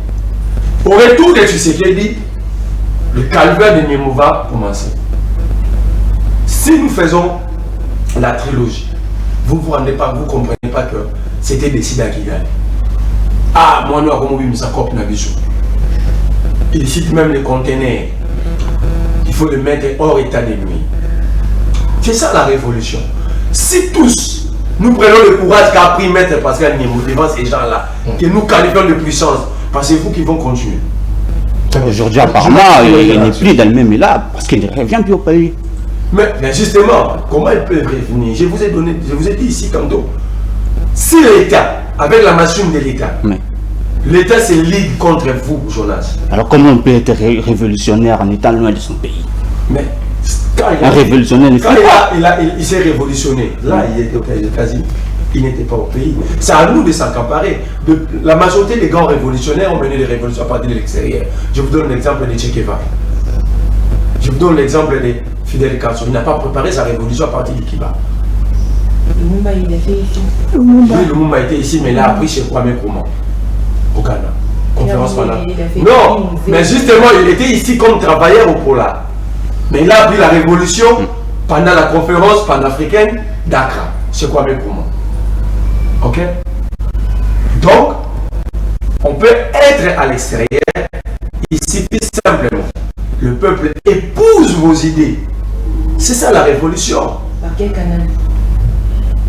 Au retour de Tshisekedi, le calvaire de Niemo va commencer. Si nous faisons la trilogie, vous ne vous rendez pas, vous ne comprenez pas que c'était décidé à Kigali. Ah, moi, nous avons vu Moussakop Nabichou. Il cite même les conteneurs. Il faut les mettre hors état de nuit. C'est ça la révolution. Si tous, nous prenons le courage qu'a pris Maître Pascal Nimo devant ces gens-là, que nous qualifions de puissance, pensez-vous qu'ils vont continuer? Aujourd'hui, apparemment, il n'est plus dans le même élan, parce qu'il ne revient plus au pays. Mais justement, comment il peut revenir? Je vous ai dit ici tantôt. Si l'État, avec la machine de l'État, l'État se ligue contre vous, Jonas. Alors comment on peut être révolutionnaire en étant loin de son pays? Mais Un révolutionnaire, il s'est révolutionné. Là, il était aux États-Unis. Il n'était pas au pays. C'est à nous de s'accaparer. La majorité des grands révolutionnaires ont mené des révolutions à partir de l'extérieur. Je vous donne l'exemple de Che Guevara. Je vous donne l'exemple de Fidel Castro. Il n'a pas préparé sa révolution à partir du Cuba. Lumumba, il a fait ici. Oui, Lumumba était ici, mais il a appris chez Kwame Nkrumah, au Ghana. Conférence pendant. Non, mais justement, il était ici comme travailleur au Polar. Mais il a appris la révolution pendant la conférence panafricaine d'Accra, chez Kwame Nkrumah. Ok? Donc, on peut être à l'extérieur, ici tout simplement. Le peuple épouse vos idées. C'est ça la révolution. Par quel canal?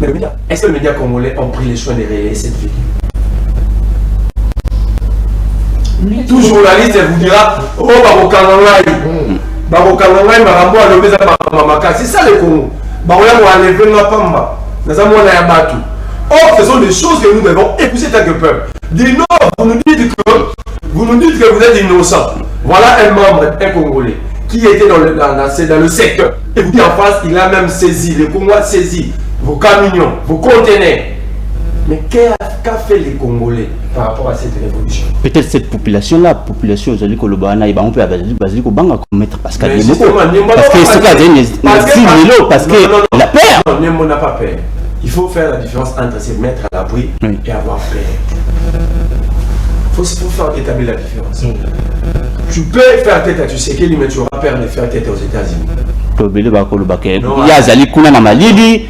Mais est-ce que les médias congolais ont pris les soins de relayer cette vidéo? Tout journaliste vous dira, oh, c'est ça le Congo. Or, ce sont des choses que nous devons épouser tant que peuple. Dis non, vous nous dites que vous êtes innocent. Voilà un membre, un Congolais, qui était dans le secteur. Et vous dites en face, il a même saisi, le Congo a saisi vos camions, vos conteneurs. Mais qu'a fait les Congolais par rapport à cette révolution? Peut-être cette population-là, population de Kolobana, on peut commettre Pascal Niembo. Parce que c'est parce que la peur. Non, Niembo n'a pas peur. Il faut faire la différence entre se mettre à l'abri et avoir peur. Il faut faire établir la différence. Tu peux faire tête à Tshisekedi, mais tu auras peur de faire tête aux États-Unis. Il y a Zali Kuna na Malili,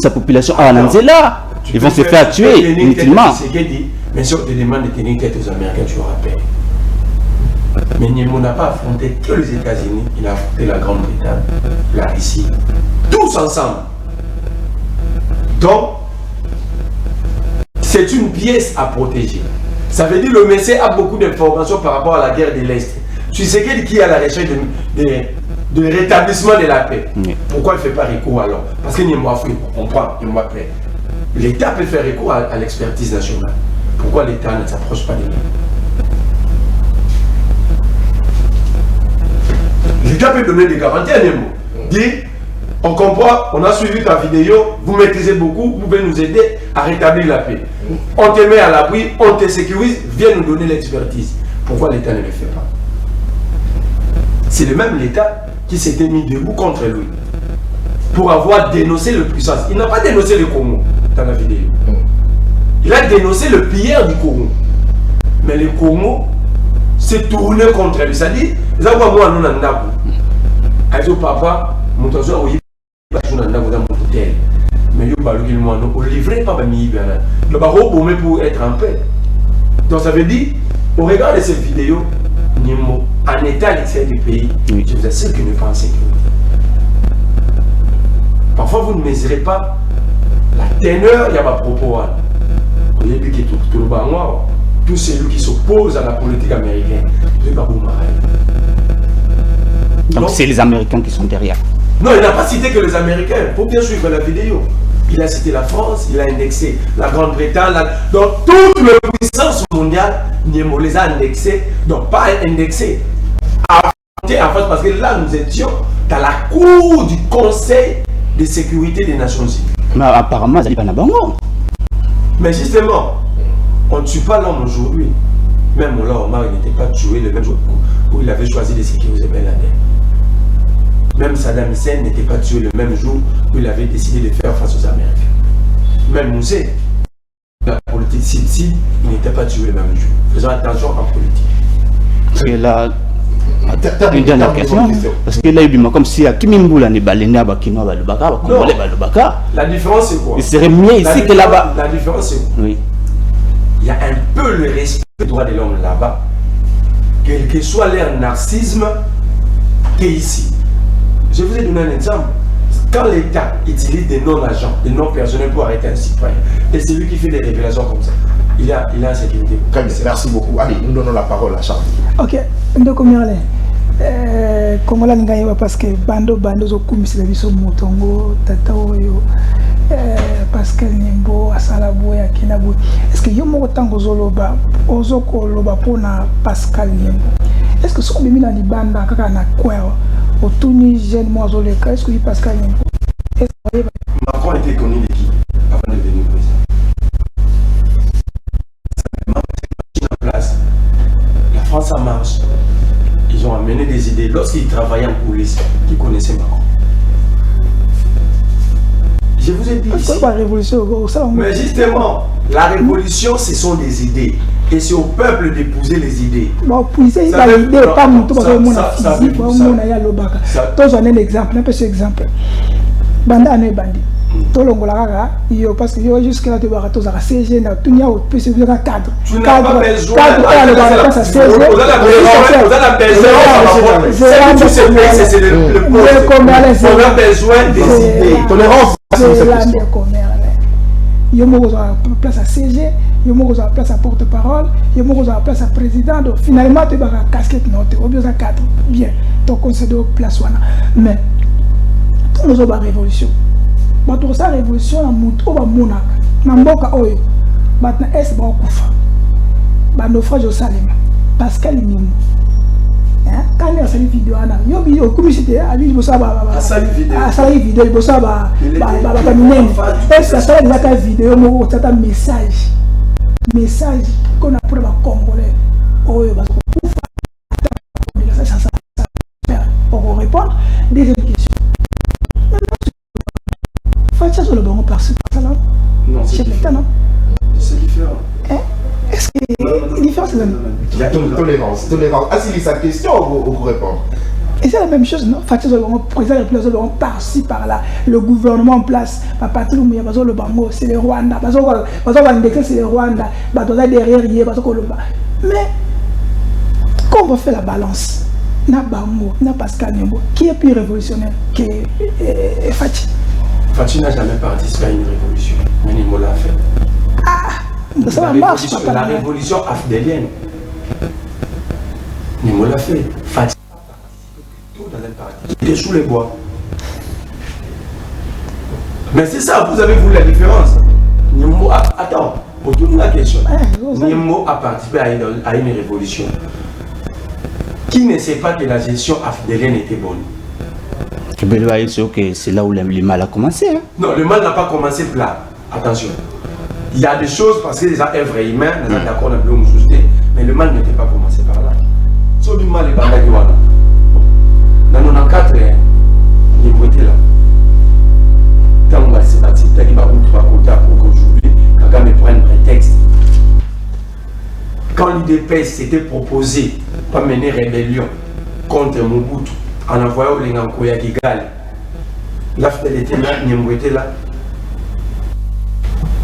sa population à Nanzela. Ils vont se faire tuer inutilement. Mais si on te demande de tenir tête aux Américains, tu auras peur. Mais Niembo n'a pas affronté que les États-Unis, il a affronté la Grande-Bretagne, la Russie, tous ensemble. Donc, c'est une pièce à protéger. Ça veut dire que le Messie a beaucoup d'informations par rapport à la guerre de l'Est. Tu sais qui est à la recherche de rétablissement de la paix. Pourquoi il ne fait pas recours alors? Parce qu'il n'y a pas de comprendre, il n'y a pas de l'État peut faire recours à l'expertise nationale. Pourquoi l'État ne s'approche pas de nous? L'État peut donner des garanties à Niembo. Dire, on comprend, on a suivi ta vidéo, vous maîtrisez beaucoup, vous pouvez nous aider à rétablir la paix. On te met à l'abri, on te sécurise, viens nous donner l'expertise. Pourquoi l'État ne le fait pas? C'est le même l'État qui s'était mis debout contre lui pour avoir dénoncé le puissance. Il n'a pas dénoncé le Congo dans la vidéo. Il a dénoncé le pilleur du Congo. Mais le Congo s'est tourné contre lui. C'est-à-dire, moi, nous n'avons pas. Papa, mon tozo, oui, mais on ne livrait pas le barreau pour être en paix. Donc ça veut dire, au regard de cette vidéo, en état à l'extérieur du pays, je vous assure qu'il n'est pas en sécurité. Parfois vous ne mesurez pas la teneur de ma propos. Vous voyez que tous ceux qui s'opposent à la politique américaine, donc c'est les Américains qui sont derrière. Non, il n'a pas cité que les Américains. Il faut bien suivre la vidéo. Il a cité la France, il a indexé la Grande-Bretagne. Donc toute la puissance mondiale, Niembo les a indexés. Donc pas indexés. En fait, parce que là, nous étions dans la cour du Conseil de sécurité des Nations Unies. Mais apparemment, ça n'est pas Nabango. Mais justement, on ne tue pas l'homme aujourd'hui. Même Mola Omar n'était pas tué le même jour où il avait choisi de sécuriser Ben Laden. Même Saddam Hussein n'était pas tué le même jour où il avait décidé de faire face aux Américains. Même Moussé, la politique Sidi, il n'était pas tué le même jour. Faisons attention en politique. Et là, une dernière question. Parce que là, il y a comme si Kimimboula n'est pas l'éné à Bakino, la différence c'est quoi? Il serait mieux ici que là-bas. La différence c'est quoi? Oui. Il y a un peu le respect des droits de l'homme là-bas, quel que soit leur narcissisme, qu'ici. Je vous ai donné un exemple. Quand l'État utilise des non-agents, des non-personnels pour arrêter un citoyen, et c'est lui qui fait des révélations comme ça, il a la sécurité. Merci beaucoup. Allez, nous donnons la parole à Charles. Ok. Donc, Kongola Ngayeba parce que bando zo kumisila biso motongo tata oyo Pascal Niembo asala boya kinabo. Est-ce que yo moko tango zoloba ozoko loba pona Pascal Niembo? Est-ce que so bimi na libanda kaka na kweo Autouni jeune moi au le cas est-ce que Pascal Nyimbo Macron était connu de qui avant de devenir président? En place. La France en marche. Ils ont amené des idées lorsqu'ils travaillaient en coulisses, qui connaissaient Macron. Je vous ai dit ici. Mais justement, la révolution, ce sont des idées. Et c'est au peuple d'épouser les idées. Bon, puiser, il y a l'idée, pas mon tour, mon physique, mon aya lobaka. Toi, j'en ai l'exemple, un peu cet exemple. Banda ane bandi. Tout le monde là, parce que jusqu'à là, tu vas tous à CG, tout le monde peut se dire un cadre. Tu n'as pas besoin des idées. Tolérance. Il y a place à CG, il y a place à porte-parole, il y a place à président. Donc finalement, tu vas à casquette note, au besoin 4. Bien, donc on se doit place. Mais, nous avons la révolution. Mais pour ça, la révolution, on va monarque. Namboka oyo, maintenant est ba kufa. Ba naufrage au Salem. Pascal Nyimbo. Quand il y a cette vidéo, il y a une communauté, il y a une vidéo, il y a une vidéo, message qu'on a pour les Congolais. On répond. Deuxième question. Fatia sur le bon par-ci, par-là. Non, c'est différent. C'est différent. Est-ce que c'est différent? Il y a tolérance. Ah, c'est sa question, vous répondre. Et c'est la même chose, non? Fatia sur le bon président, le par-ci, par-là. Le gouvernement en place, le Bango, c'est le Rwanda. Parce que c'est le Rwanda. Derrière, mais, quand on va faire la balance, na Bango, na Pascal Nyimbo, qui est plus révolutionnaire que Fatia? Fatia n'a jamais participé à une révolution. Mais Nyimbo l'a fait. Ça marche, la révolution afdélienne. Nyimbo l'a fait. Fatia tout dans un parti. Il est sous les bois. Mais c'est ça, vous avez vu la différence. Nyimbo a... Attends, pour toute la question. Nyimbo a participé à une révolution. Qui ne sait pas que la gestion afdélienne était bonne? C'est là où le mal a commencé. Hein? Non, le mal n'a pas commencé là. Attention. Il y a des choses parce que les œuvres humaines, nous sommes d'accord, mais le mal n'était pas commencé par là. Sauf le mal est par là. Dans 94, il était là. Quand on va se battre, il va pour qu'aujourd'hui, Kagame prenne prétexte. Quand l'IDPS s'était proposé pour mener rébellion contre Mobutu, en envoyant les Ngankoya qui gagnent, l'AFDEL était là, Nyimbo était là.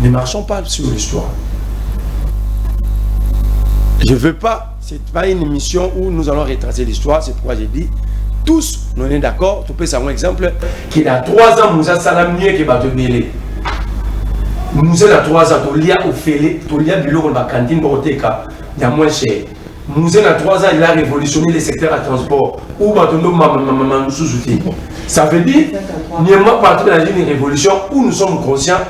Ne marchons pas sur l'histoire. Je ne veux pas, c'est pas une émission où nous allons retracer l'histoire, c'est pourquoi j'ai dit, tous, nous sommes d'accord, tu peux savoir un exemple, qu'il y a 3 ans, nous avons mieux que Batobélé. Nous avons 3 ans, tu as fait, tu as biloko dans la cantine pour il y a moins cher. Nous avons 3 ans, il a révolutionné les secteurs à transport. Où ça veut dire, nous sommes partis dans une révolution où nous sommes conscients,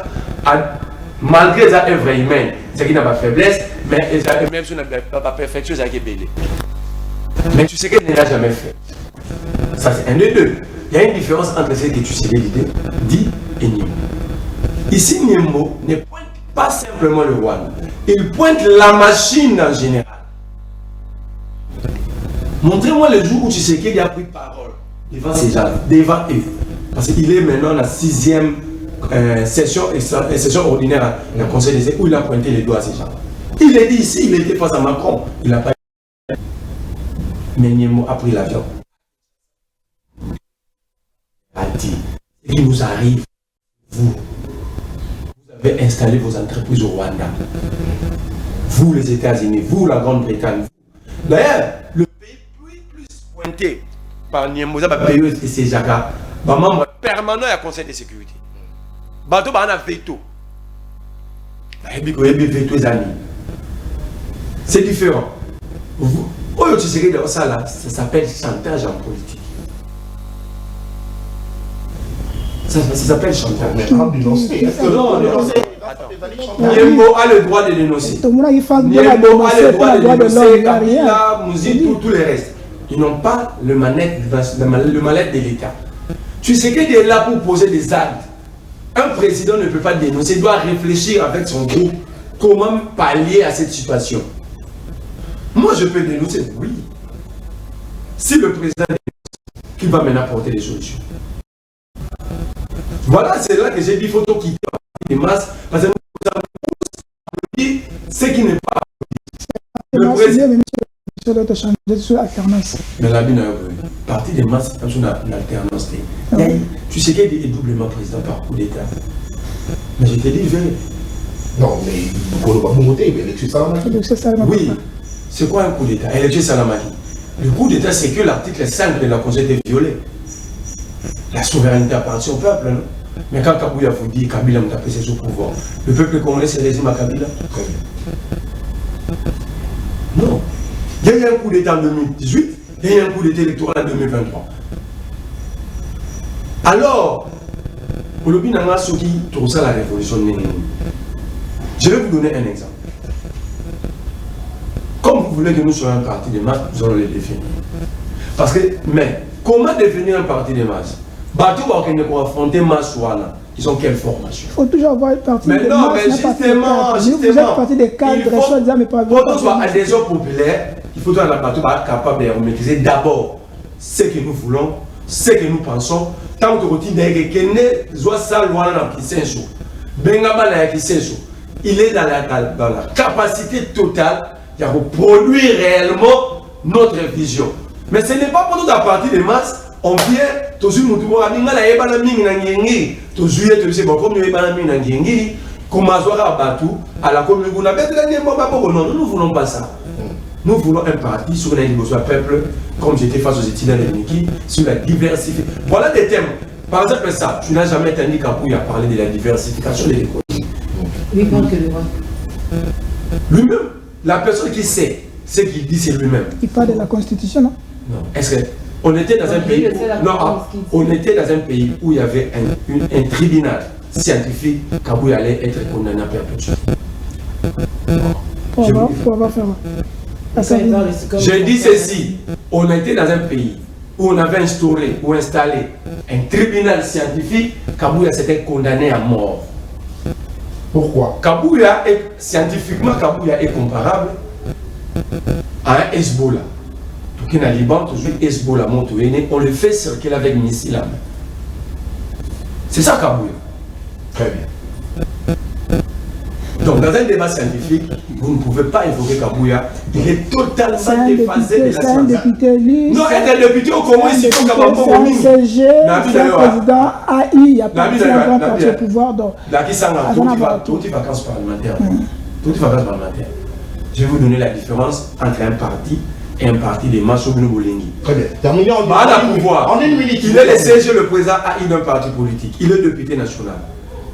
malgré les œuvres humaines, c'est qu'il n'y a pas de faiblesse, mais même si on n'a pas de perfection, c'est qu'il est belé. Mais tu sais qu'elle ne l'a jamais fait. Ça, c'est un des deux. Il y a une différence entre ce que tu sais l'idée, dit et Nyimbo. Ici, Nyimbo ne pointe pas simplement le Rwanda, il pointe la machine en général. Montrez-moi le jour où tu sais qu'il a pris parole devant ces gens, devant eux. Parce qu'il est maintenant la 6e session ordinaire du Conseil des États où il a pointé les doigts à ces gens. Il est dit ici, il était face à Macron. Il n'a pas. Mais Nyimbo a pris l'avion. A dit, il nous arrive, vous avez installé vos entreprises au Rwanda. Vous les États-Unis, vous la Grande-Bretagne. D'ailleurs, le pays plus pointé par Nyimbo, et ses Jaka, membre permanent à Conseil de sécurité. Bateau a veto. C'est différent. Ça s'appelle chantage en politique. Ça s'appelle chantage. Non, dénoncer. Nyimbo a le droit de dénoncer. Nyimbo a le droit de dénoncer. Kabila, Mouzi, tout le reste. Ils n'ont pas le mal-être de l'État. Tu sais qu'il est là pour poser des actes. Un président ne peut pas dénoncer, il doit réfléchir avec son groupe comment pallier à cette situation. Moi, je peux dénoncer, oui. Si le président dénonce, qui va maintenant apporter des solutions. Voilà, c'est là que j'ai dit qu'il faut quitter les masses, parce que ce qui n'est pas... Le président... Mais la partie des masses, c'est une alternance. Tu sais qu'il y a des doublements président par coup d'État. Mais je te dis, non, mais pour ne pas monter, mais l'élection Salamaki. Oui, c'est quoi un coup d'État? Élection Salamaki. Le coup d'État, c'est que l'article 5 de la Constitution est violé. La souveraineté appartient au peuple, non? Mais quand Kabila vous dit Kabila m'a tapé ses au pouvoir, le peuple congolais s'est résumé à Kabila? Non. Il y a eu un coup d'État en 2018, il y a eu un coup d'État électoral en 2023. Alors, pour le Binanga Soki, tout ça, la révolution. Je vais vous donner un exemple. Comme vous voulez que nous soyons un parti de masse, nous allons les définir. Parce que, mais, comment définir un parti de masse? Bateau pour affronter masse Wana, ils ont quelle formation? Il faut toujours avoir une partie de masse. Mais non, mais justement, vous êtes parti des cadres, soi-disant, mais pas... Pour qu'on soit adhésion populaire, il faut que la bateau soit capable de maîtriser d'abord ce que nous voulons, ce que nous pensons. Tant que routine il est dans la capacité totale de produire réellement notre vision. Mais ce n'est pas pour toute la partie des masses. On vient, tous les gens nous ne voulons pas ça. Nous voulons un parti sur la négociation peuple, comme j'étais face aux étudiants de Niki, sur la diversification. Voilà des thèmes. Par exemple, ça, tu n'as jamais entendu Kabouya parler de la diversification de l'économie. Oui, donc le droit. Lui-même, la personne qui sait ce qu'il dit, c'est lui-même. Il parle de la Constitution, non? Non. Est-ce qu'on était dans un pays on était dans un pays où il y avait un tribunal scientifique, Kabouya allait être condamné à perpétuité. Pour avoir fait. J'ai dit ceci, on était dans un pays où on avait instauré ou installé un tribunal scientifique, Kabouya s'était condamné à mort. Pourquoi? Kabouya est, scientifiquement, Kabouya est comparable à un Hezbollah. Donc il y a Liban, toujours Hezbollah, on le fait circuler avec missile à main. C'est ça Kabouya. Très bien. Donc, dans un débat scientifique, vous ne pouvez pas évoquer Kabouya. Il est totalement déphasé de la science. Non, être un député au Congo, ici, il faut qu'à Bambo Mimi. C'est un président AI, il n'y a pas de parti au pouvoir. Là, qui s'en va, toutes les vacances parlementaires. Toutes les vacances parlementaires. Je vais vous donner la différence entre un parti et un parti de Massoubnou Bolingi. Très bien. Terminé en pouvoir. En une minute. Il est le CG, le président AI d'un parti politique. Il est député national.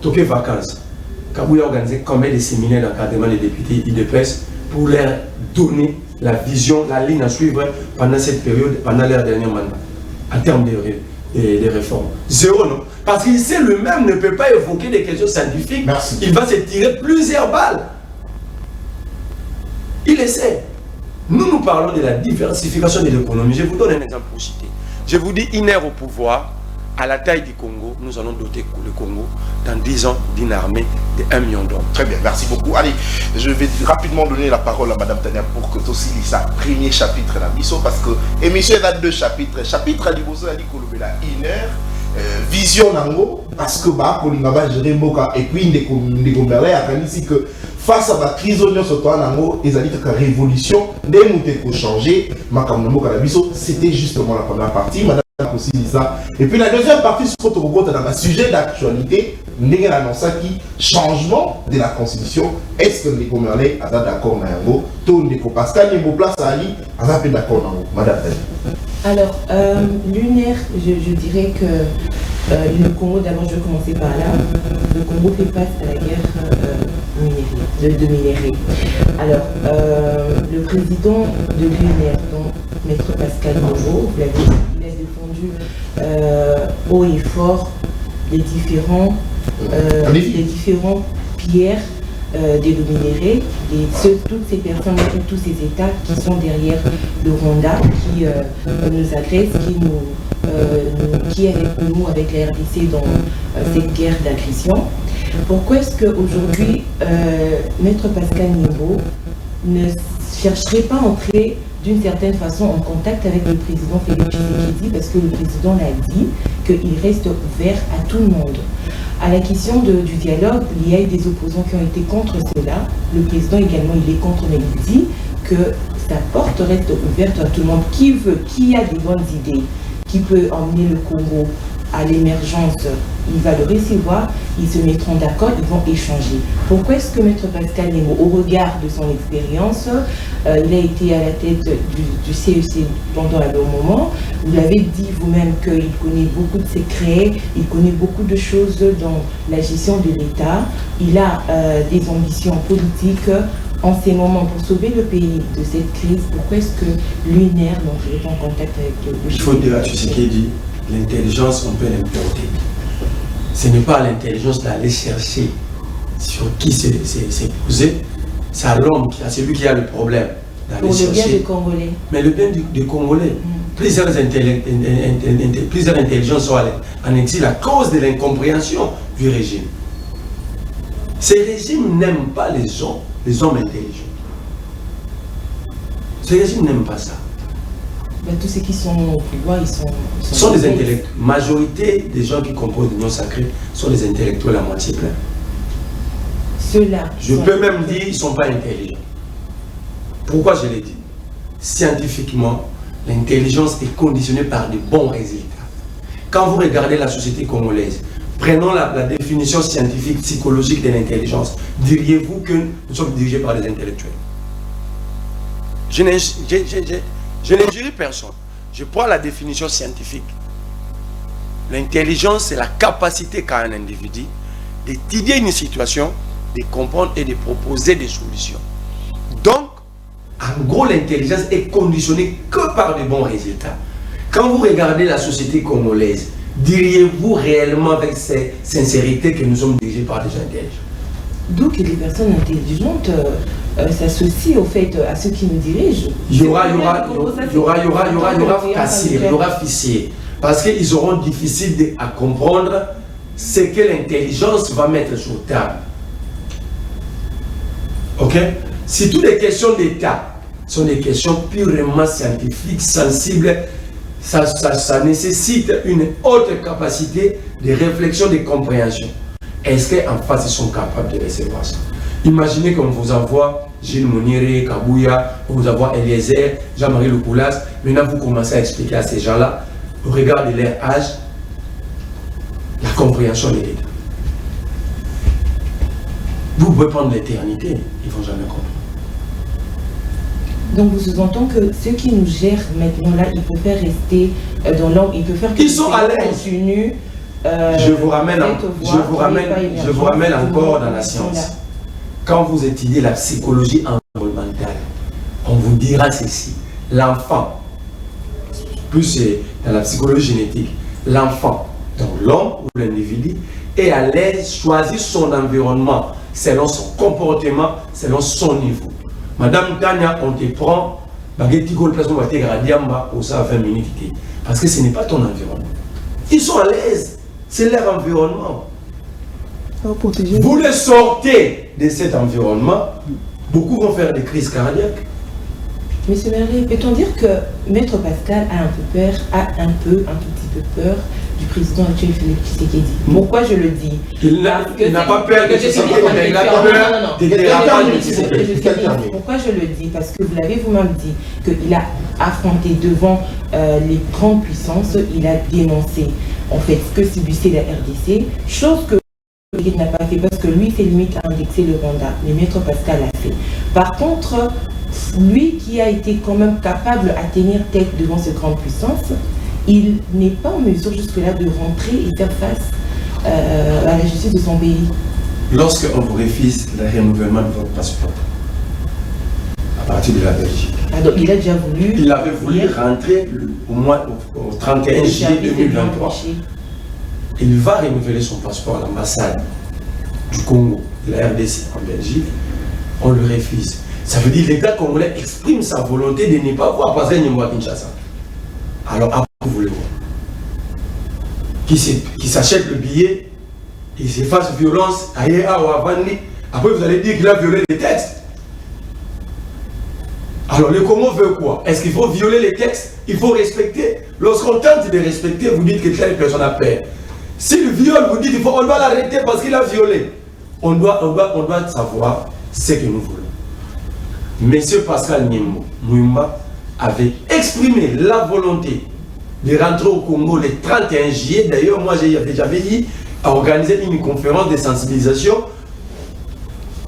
Toutes les vacances. Kabouya a organisé combien de séminaires d'encadrement des députés IDPS pour leur donner la vision, la ligne à suivre pendant cette période, pendant leur dernier mandat, en termes de réformes. Zéro, non. Parce qu'il sait lui-même ne peut pas évoquer des questions scientifiques. Merci. Il va se tirer plusieurs balles. Il essaie. Nous parlons de la diversification de l'économie. Je vous donne un exemple pour citer. Je vous dis, une ère au pouvoir, à la taille du Congo, nous allons doter le Congo dans 10 ans d'une armée de 1 million d'hommes. Très bien, merci beaucoup. Allez, je vais rapidement donner la parole à Madame Tania pour que tu aussi lis sa premier chapitre dans Bisso, parce que l'émission a 2 chapitres. Chapitre à l'Ibozo, à l'Ikolobela, 1 heure. Vision nango, parce que bah, pour l'ingaba gérer Moka, et puis des Gomberlais, a ici que face à la crise au Sotoa nango, ils ont dit que la révolution, des moutées pour changer, c'était justement la première partie. Madame aussi dit ça. Et puis la deuxième partie, c'est dans un sujet d'actualité, n'est annoncé qui changement de la constitution. Est-ce que les Gomberlais sont d'accord nango? Tout le monde Pascal Yembo place à Ali, sont d'accord nango. Madame. Alors, lunaire, je dirais que le Congo, d'abord je vais commencer par là, le Congo fait face à la guerre de minerais. Alors, le président de l'UNR, donc Maître Pascal Mongeau, vous l'avez dit, il a défendu haut et fort les différents pierres dénominérés, toutes ces personnes et tous ces États qui sont derrière le Rwanda, qui nous agressent, qui est avec nous, avec la RDC dans cette guerre d'agression. Pourquoi est-ce qu'aujourd'hui, Maître Pascal Nyimbo ne chercherait pas à entrer d'une certaine façon en contact avec le président Félix Tshisekedi, parce que le président l'a dit qu'il reste ouvert à tout le monde. À la question du dialogue, il y a eu des opposants qui ont été contre cela. Le président également, il est contre, mais il dit que sa porte reste ouverte à tout le monde. Qui veut, qui a des bonnes idées, qui peut emmener le Congo à l'émergence, il va le recevoir, ils se mettront d'accord, ils vont échanger. Pourquoi est-ce que Maître Pascal Nyimbo, au regard de son expérience, il a été à la tête du CEC pendant un long moment, vous l'avez dit vous-même qu'il connaît beaucoup de secrets, il connaît beaucoup de choses dans la gestion de l'État, il a des ambitions politiques en ces moments pour sauver le pays de cette crise. Pourquoi est-ce que l'UNR n'entrait pas en contact avec le Il faut dire à Tshisekedi, l'intelligence, on peut l'importer. Ce n'est pas l'intelligence d'aller chercher sur qui s'est posé, c'est à l'homme, c'est celui qui a le problème d'aller chercher. Pour le bien des Congolais. Mais le bien des Congolais. Plusieurs intelligences sont en exil à cause de l'incompréhension du régime. Ces régimes n'aiment pas les hommes intelligents. Ces régimes n'aiment pas ça. Ben, tous ceux qui sont au pouvoir, ils sont des intellectuels. La majorité des gens qui composent l'Union sacrée sont des intellectuels à moitié pleins. Ceux-là. Je peux même dire qu'ils ne sont pas intelligents. Pourquoi je l'ai dit? Scientifiquement, l'intelligence est conditionnée par de bons résultats. Quand vous regardez la société congolaise, prenons la définition scientifique, psychologique de l'intelligence, diriez-vous que nous sommes dirigés par des intellectuels? Je n'injurie personne. Je prends la définition scientifique. L'intelligence, c'est la capacité qu'a un individu d'étudier une situation, de comprendre et de proposer des solutions. Donc, en gros, l'intelligence est conditionnée que par de bons résultats. Quand vous regardez la société congolaise, diriez-vous réellement avec sincérité que nous sommes dirigés par des gens intelligents? D'où que les personnes intelligentes s'associent au fait à ceux qui nous dirigent. Il y aura fissure. Parce qu'ils auront difficile à comprendre ce que l'intelligence va mettre sur table. Ok? Si toutes les questions d'État sont des questions purement scientifiques, sensibles, ça nécessite une haute capacité de réflexion, de compréhension. Est-ce qu'en face, ils sont capables de recevoir ça? Imaginez qu'on vous envoie Gilles Mouniré, Kabouya, on vous envoie Eliezer, Jean-Marie Lecoulas. Maintenant, vous commencez à expliquer à ces gens-là, au regard de leur âge, la compréhension de l'État. Vous pouvez prendre l'éternité, ils ne vont jamais comprendre. Donc vous sous-entendez que ceux qui nous gèrent maintenant là, ils préfèrent rester dans l'ombre, ils préfèrent que ils sont à l'aise. Continue. Je vous ramène encore dans la science. Quand vous étudiez la psychologie environnementale, on vous dira ceci. L'enfant, plus dans la psychologie génétique, l'enfant, donc l'homme ou l'individu, est à l'aise, choisit son environnement selon son comportement, selon son niveau. Madame Tania, on te prend, parce que ce n'est pas ton environnement. Ils sont à l'aise, c'est leur environnement. Vous les sortez de cet environnement, beaucoup vont faire des crises cardiaques. Monsieur Merlé, peut-on dire que Maître Pascal a un peu peur, un tout petit peu peur du président actuel Félix Tshisekedi? Pourquoi je le dis? Il n'a pas peur de Tshisekedi, mais il a peur des dérapages de Tshisekedi. Pourquoi je le dis? Parce que vous l'avez vous-même dit, qu'il a affronté devant les grandes puissances, il a dénoncé en fait ce que subissait la RDC, chose que il n'a pas fait parce que lui, c'est limite à indexer le Rwanda, mais Maître Pascal l'a fait. Par contre, lui qui a été quand même capable à tenir tête devant ces grandes puissances, il n'est pas en mesure jusque-là de rentrer et faire face à la justice de son pays. Lorsqu'on vous refuse le renouvellement de votre passeport, à partir de la Belgique, donc il a déjà voulu... Il avait voulu rentrer au 31 juillet 2023. Il va renouveler son passeport à l'ambassade du Congo de la RDC en Belgique, on le refuse. Ça veut dire que l'État congolais exprime sa volonté de ne pas voir passer Nyembo à Kinshasa. Alors, après, vous voulez voir qui s'achète le billet, il se fasse violence, ailleurs ou avant lui, après vous allez dire qu'il a violé les textes. Alors le Congo veut quoi? Est-ce qu'il faut violer les textes? Il faut respecter. Lorsqu'on tente de respecter, vous dites que telle personne a peur. S'il viole, vous dites qu'il faut, on doit l'arrêter parce qu'il a violé. On doit savoir ce que nous voulons. Monsieur Pascal Muyumba avait exprimé la volonté de rentrer au Congo le 31 juillet. D'ailleurs, moi j'avais dit à organiser une conférence de sensibilisation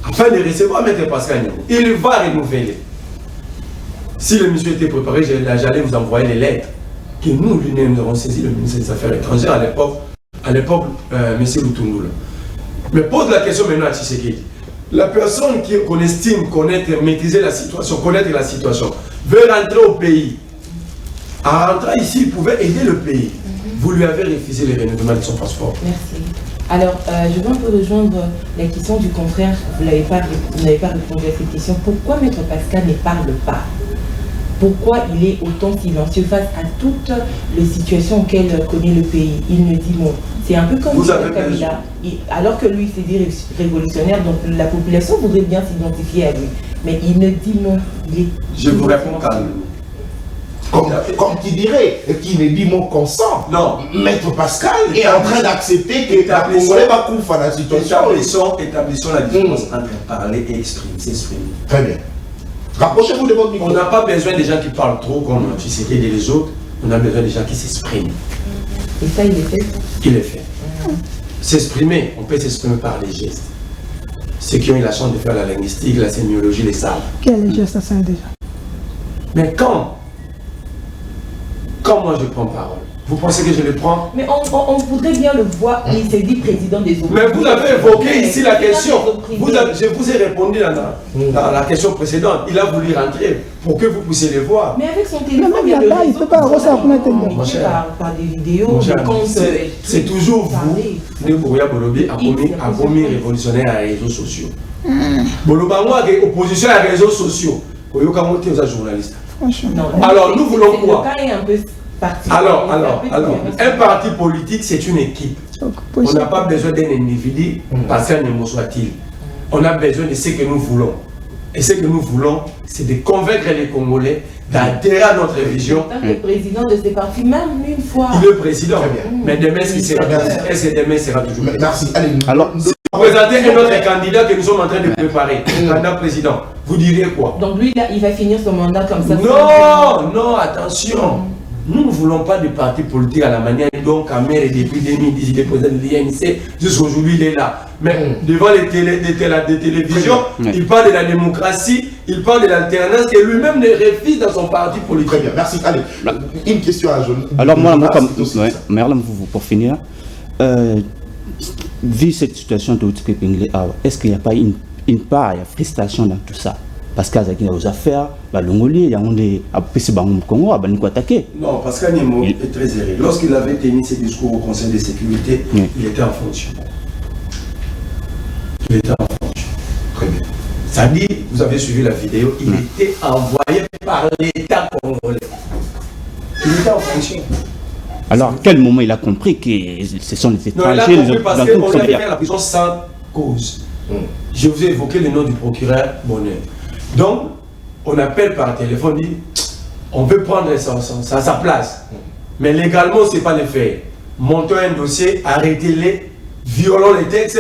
afin de recevoir M. Pascal Nyembo. Il va renouveler. Si le monsieur était préparé, j'allais vous envoyer les lettres que nous avons saisi le ministère des Affaires étrangères à l'époque, M. Lutundula. Mais pose la question maintenant à Tshisekedi. La personne qu'on estime connaître, maîtriser la situation, connaître la situation, veut rentrer au pays. En rentrant ici, il pouvait aider le pays. Vous lui avez refusé le renouvellement de son passeport. Merci. Alors, je vais un peu rejoindre la question du confrère. Vous n'avez pas répondu à cette question. Pourquoi M. Pascal ne parle pas? Pourquoi il est autant silencieux face à toutes les situations auxquelles connaît le pays? Il ne dit mot. C'est un peu comme Kabila. Alors que lui, c'est dit révolutionnaire, donc la population voudrait bien s'identifier à lui. Mais il ne dit non. Je vous réponds calmement. Comme qui dirait, qui ne dit mon consent. Non. Maître Pascal est en train d'accepter que la Congolais va couper la situation. Établissons la différence entre parler et s'exprimer. Très bien. Rapprochez-vous de votre micro. On n'a pas besoin des gens qui parlent trop comme Tshisekedi et les autres. On a besoin des gens qui s'expriment. Et ça, il est fait? Il est fait. S'exprimer, on peut s'exprimer par les gestes. Ceux qui ont eu la chance de faire la linguistique, la sémiologie, les savent. Quel geste ça déjà? Mais quand moi je prends parole, vous pensez que je le prends? Mais on voudrait bien le voir, il s'est dit président des oppositions. Mais vous avez évoqué ici la question. Je vous ai répondu dans la question précédente. Il a voulu rentrer pour que vous puissiez le voir. Mais avec son téléphone, il ne peut pas avoir ça par des vidéos, c'est toujours vous, de Bouya Bolobi, a commis révolutionnaire à réseaux sociaux. Bolobango a opposition à réseaux sociaux. Vous êtes journaliste. Alors nous voulons quoi? Alors, un parti politique, c'est une équipe. On n'a pas besoin d'un individu, parce qu'un mot soit-il. On a besoin de ce que nous voulons. Et ce que nous voulons, c'est de convaincre les Congolais d'adhérer à notre vision. Le président de ces partis, même une fois. Il est président. Mais demain, est-ce que demain sera toujours président? Merci. Allez, alors, présentez un autre candidat que nous sommes en train de préparer, candidat président. Vous diriez quoi? Donc lui, là, il va finir son mandat comme ça? Non, attention. Nous ne voulons pas de parti politique à la manière dont Kamere, depuis 2010, il est président de l'INC, jusqu'aujourd'hui il est là. Mais devant les télévisions, il parle de la démocratie, il parle de l'alternance, et lui-même ne refuse dans son parti politique. Très bien, merci. Allez, une question à Jean. Alors moi, Merlin, pour finir, vu cette situation de est-ce qu'il n'y a pas une part de frustration dans tout ça? Parce qu'il y a aux affaires, il y a des Congo, attaqué. Non, Pascal Nyembo est très erré. Lorsqu'il avait tenu ses discours au Conseil de sécurité, il était en fonction. Très bien. Ça dit, vous avez suivi la vidéo, il était envoyé par l'État congolais. Il était en fonction. Alors, à quel moment il a compris que ce sont les étrangers? Non, il a compris parce qu'on avait fait la prison sans cause. Je vous ai évoqué le nom du procureur Bonnet. Donc, on appelle par téléphone, dit, on veut prendre sa place. Mais légalement, ce n'est pas le faire. Montons un dossier, arrêtez-les, violons les textes,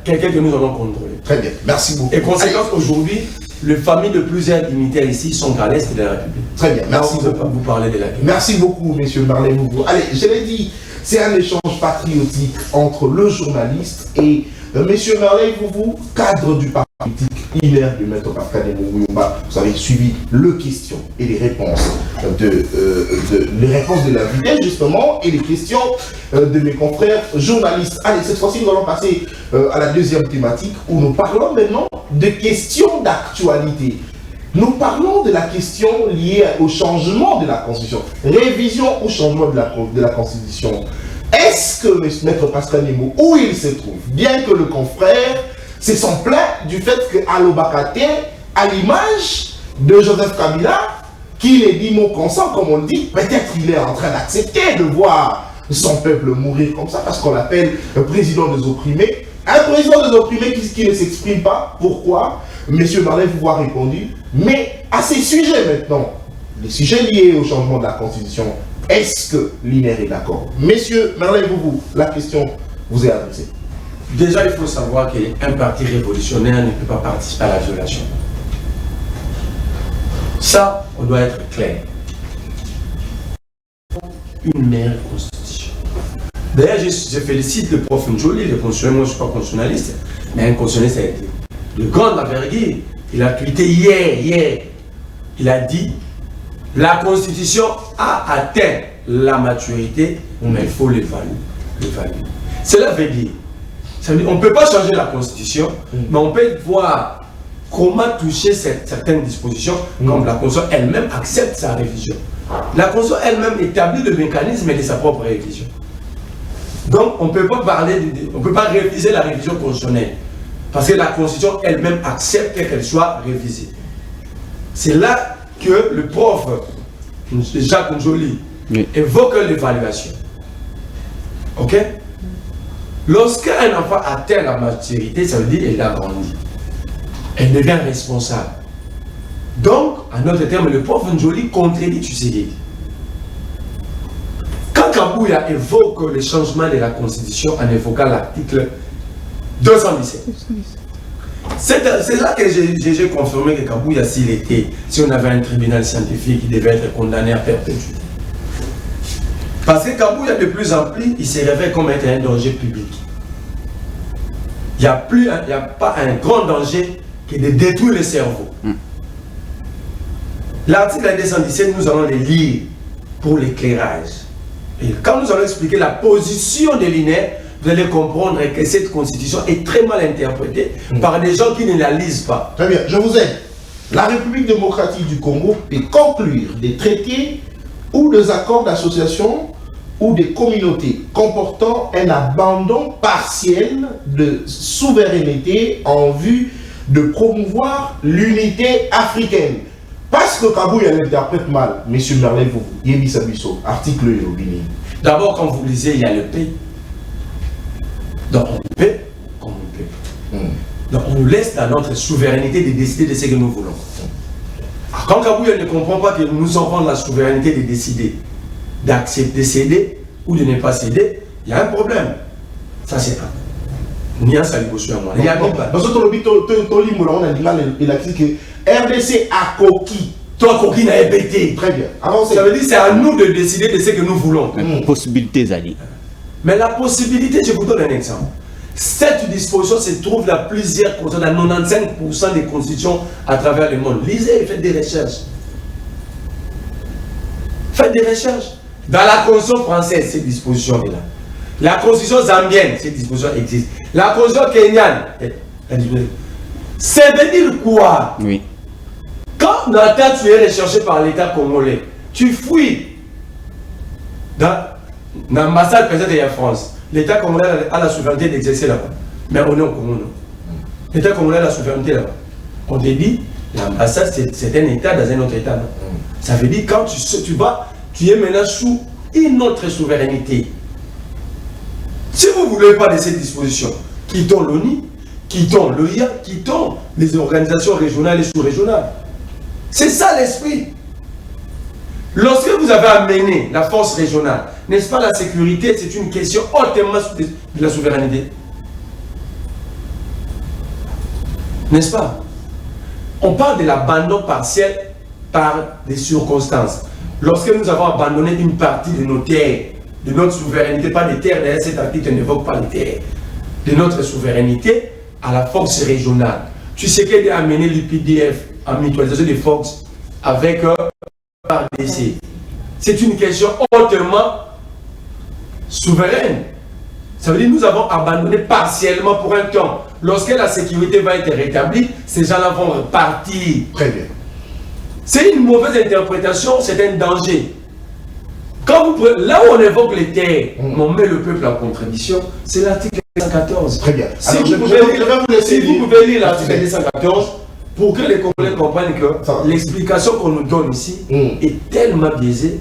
quelqu'un que nous allons contrôler. Très bien, merci beaucoup. Et conséquence, aujourd'hui, les familles de plusieurs dignitaires ici sont à l'est de la République. Très bien, merci beaucoup. Vous parlez de la guerre. Merci beaucoup, monsieur Marley Moubou. Allez, je l'ai dit, c'est un échange patriotique entre le journaliste et monsieur Marley Moubou, cadre du parti politique hilaire de Maître Pascal Nyembo. Vous avez suivi les questions et les réponses de l'invité justement et les questions de mes confrères journalistes. Allez, cette fois-ci, nous allons passer à la deuxième thématique où nous parlons maintenant de questions d'actualité. Nous parlons de la question liée au changement de la Constitution. Révision ou changement de la Constitution. Est-ce que Maître Pascal Nimbo, où il se trouve, bien que le confrère se sont plaints du fait que Alobakate, à l'image de Joseph Kabila, qui les dit mot consent, comme on le dit, peut-être qu'il est en train d'accepter de voir son peuple mourir comme ça, parce qu'on l'appelle le président des opprimés. Un président des opprimés qui ne s'exprime pas. Pourquoi? Monsieur Marley vous a répondu. Mais à ces sujets maintenant, les sujets liés au changement de la Constitution, est-ce que l'INER est d'accord? Monsieur Marley, la question vous est adressée. Déjà, il faut savoir qu'un parti révolutionnaire ne peut pas participer à la violation. Ça, on doit être clair. Une meilleure constitution. D'ailleurs, je félicite le prof Njoli, le constitutionnaliste, moi je ne suis pas constitutionnaliste, mais un constitutionnaliste a été de grande envergure. Il a tweeté hier, il a dit la constitution a atteint la maturité, mais il faut l'évaluer. Cela veut dire, on ne peut pas changer la constitution, mais on peut voir comment toucher certaines dispositions, comme la Constitution elle-même accepte sa révision. La Constitution elle-même établit le mécanisme de sa propre révision. Donc on ne peut pas parler, on ne peut pas réviser la révision constitutionnelle, parce que la Constitution elle-même accepte qu'elle soit révisée. C'est là que le prof Jacques Njoli évoque l'évaluation. Ok? Lorsqu'un enfant atteint la maturité, ça veut dire qu'il a grandi. Elle devient responsable. Donc, en d'autres termes, le prof Njoli contredit Tshisekedi. Quand Kabouya évoque le changement de la Constitution en évoquant l'article 217, c'est là que j'ai confirmé que Kabouya, si on avait un tribunal scientifique, il devait être condamné à perpétuité. Parce que Kabouya, de plus en plus, il se révèle comme être un danger public. Il n'y a pas un grand danger que de détruire le cerveau. L'article 217, nous allons le lire pour l'éclairage. Et quand nous allons expliquer la position de l'INER, vous allez comprendre que cette constitution est très mal interprétée par des gens qui ne la lisent pas. Très bien, je vous aide. La République démocratique du Congo peut conclure des traités ou des accords d'association ou des communautés comportant un abandon partiel de souveraineté en vue de promouvoir l'unité africaine. Parce que Kabouya l'interprète mal, M. Merlin, Yébi Sabiso, article Yobini. D'abord, quand vous lisez, il y a le P. Donc on peut comme on peut. Donc on nous laisse dans notre souveraineté de décider de ce que nous voulons. Quand Kabouya ne comprend pas que nous avons la souveraineté de décider, d'accepter de céder ou de ne pas céder, il y a un problème. Ça c'est un. Il y a un salibosu à moi. Il y a un problème. Parce que il a dit que RDC a coquille. Toi, coquille n'a ébêté. Très bien. Ça veut dire que c'est à nous de décider de ce que nous voulons. Possibilité, Zali. Mais la possibilité, je vous donne un exemple. Cette disposition se trouve dans plusieurs constitutions, dans 95% des constitutions à travers le monde. Lisez et faites des recherches. Faites des recherches. Dans la constitution française, cette disposition est là. La constitution zambienne, cette disposition existe. La constitution kenyane, ça veut dire quoi? Oui. Quand Nathan, tu es recherché par l'État congolais, tu fuis dans l'ambassade présidente de la France. L'État congolais a la souveraineté d'exercer là-bas. Mais on est au Congo, non. L'État congolais a la souveraineté là-bas. On te dit, l'ambassade, c'est un État dans un autre État, non. Ça veut dire quand tu vas, tu es maintenant sous une autre souveraineté. Si vous ne voulez pas de cette disposition, quittons l'ONU, quittons l'OIA, quittons les organisations régionales et sous-régionales. C'est ça l'esprit. Lorsque vous avez amené la force régionale, n'est-ce pas, la sécurité, c'est une question hautement de la souveraineté. N'est-ce pas? On parle de l'abandon partiel par des circonstances. Lorsque nous avons abandonné une partie de nos terres, de notre souveraineté, pas des terres, d'ailleurs cet article n'évoque pas les terres, de notre souveraineté à la force régionale. Tu sais qu'elle a amené l'UPDF en mutualisation des forces avec RDC. C'est une question hautement souveraine. Ça veut dire que nous avons abandonné partiellement pour un temps. Lorsque la sécurité va être rétablie, ces gens-là vont repartir. Très bien. C'est une mauvaise interprétation, c'est un danger. Quand vous prenez, là où on évoque les terres, on met le peuple en contradiction, c'est l'article 214. Très bien. Si Alors, vous pouvez lire l'article 214 pour que les Congolais comprennent que l'explication qu'on nous donne ici est tellement biaisée,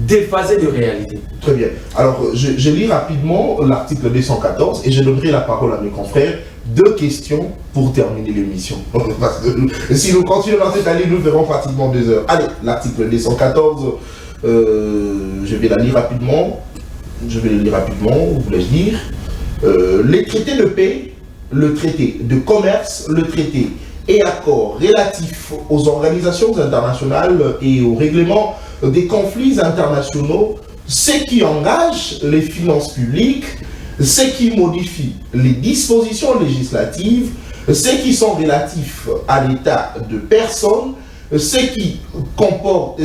déphasée de réalité. Très bien. Alors, je lis rapidement l'article 214 et je donnerai la parole à mes confrères. 2 questions pour terminer l'émission. Parce que si nous continuons dans cette année, nous verrons pratiquement 2 heures. Allez, l'article 214, je vais la lire rapidement. Voulais-je dire. Les traités de paix, le traité de commerce, le traité et accords relatifs aux organisations internationales et au règlement des conflits internationaux, ce qui engage les finances publiques, ce qui modifie les dispositions législatives, ceux qui sont relatifs à l'état de personne, ce qui comporte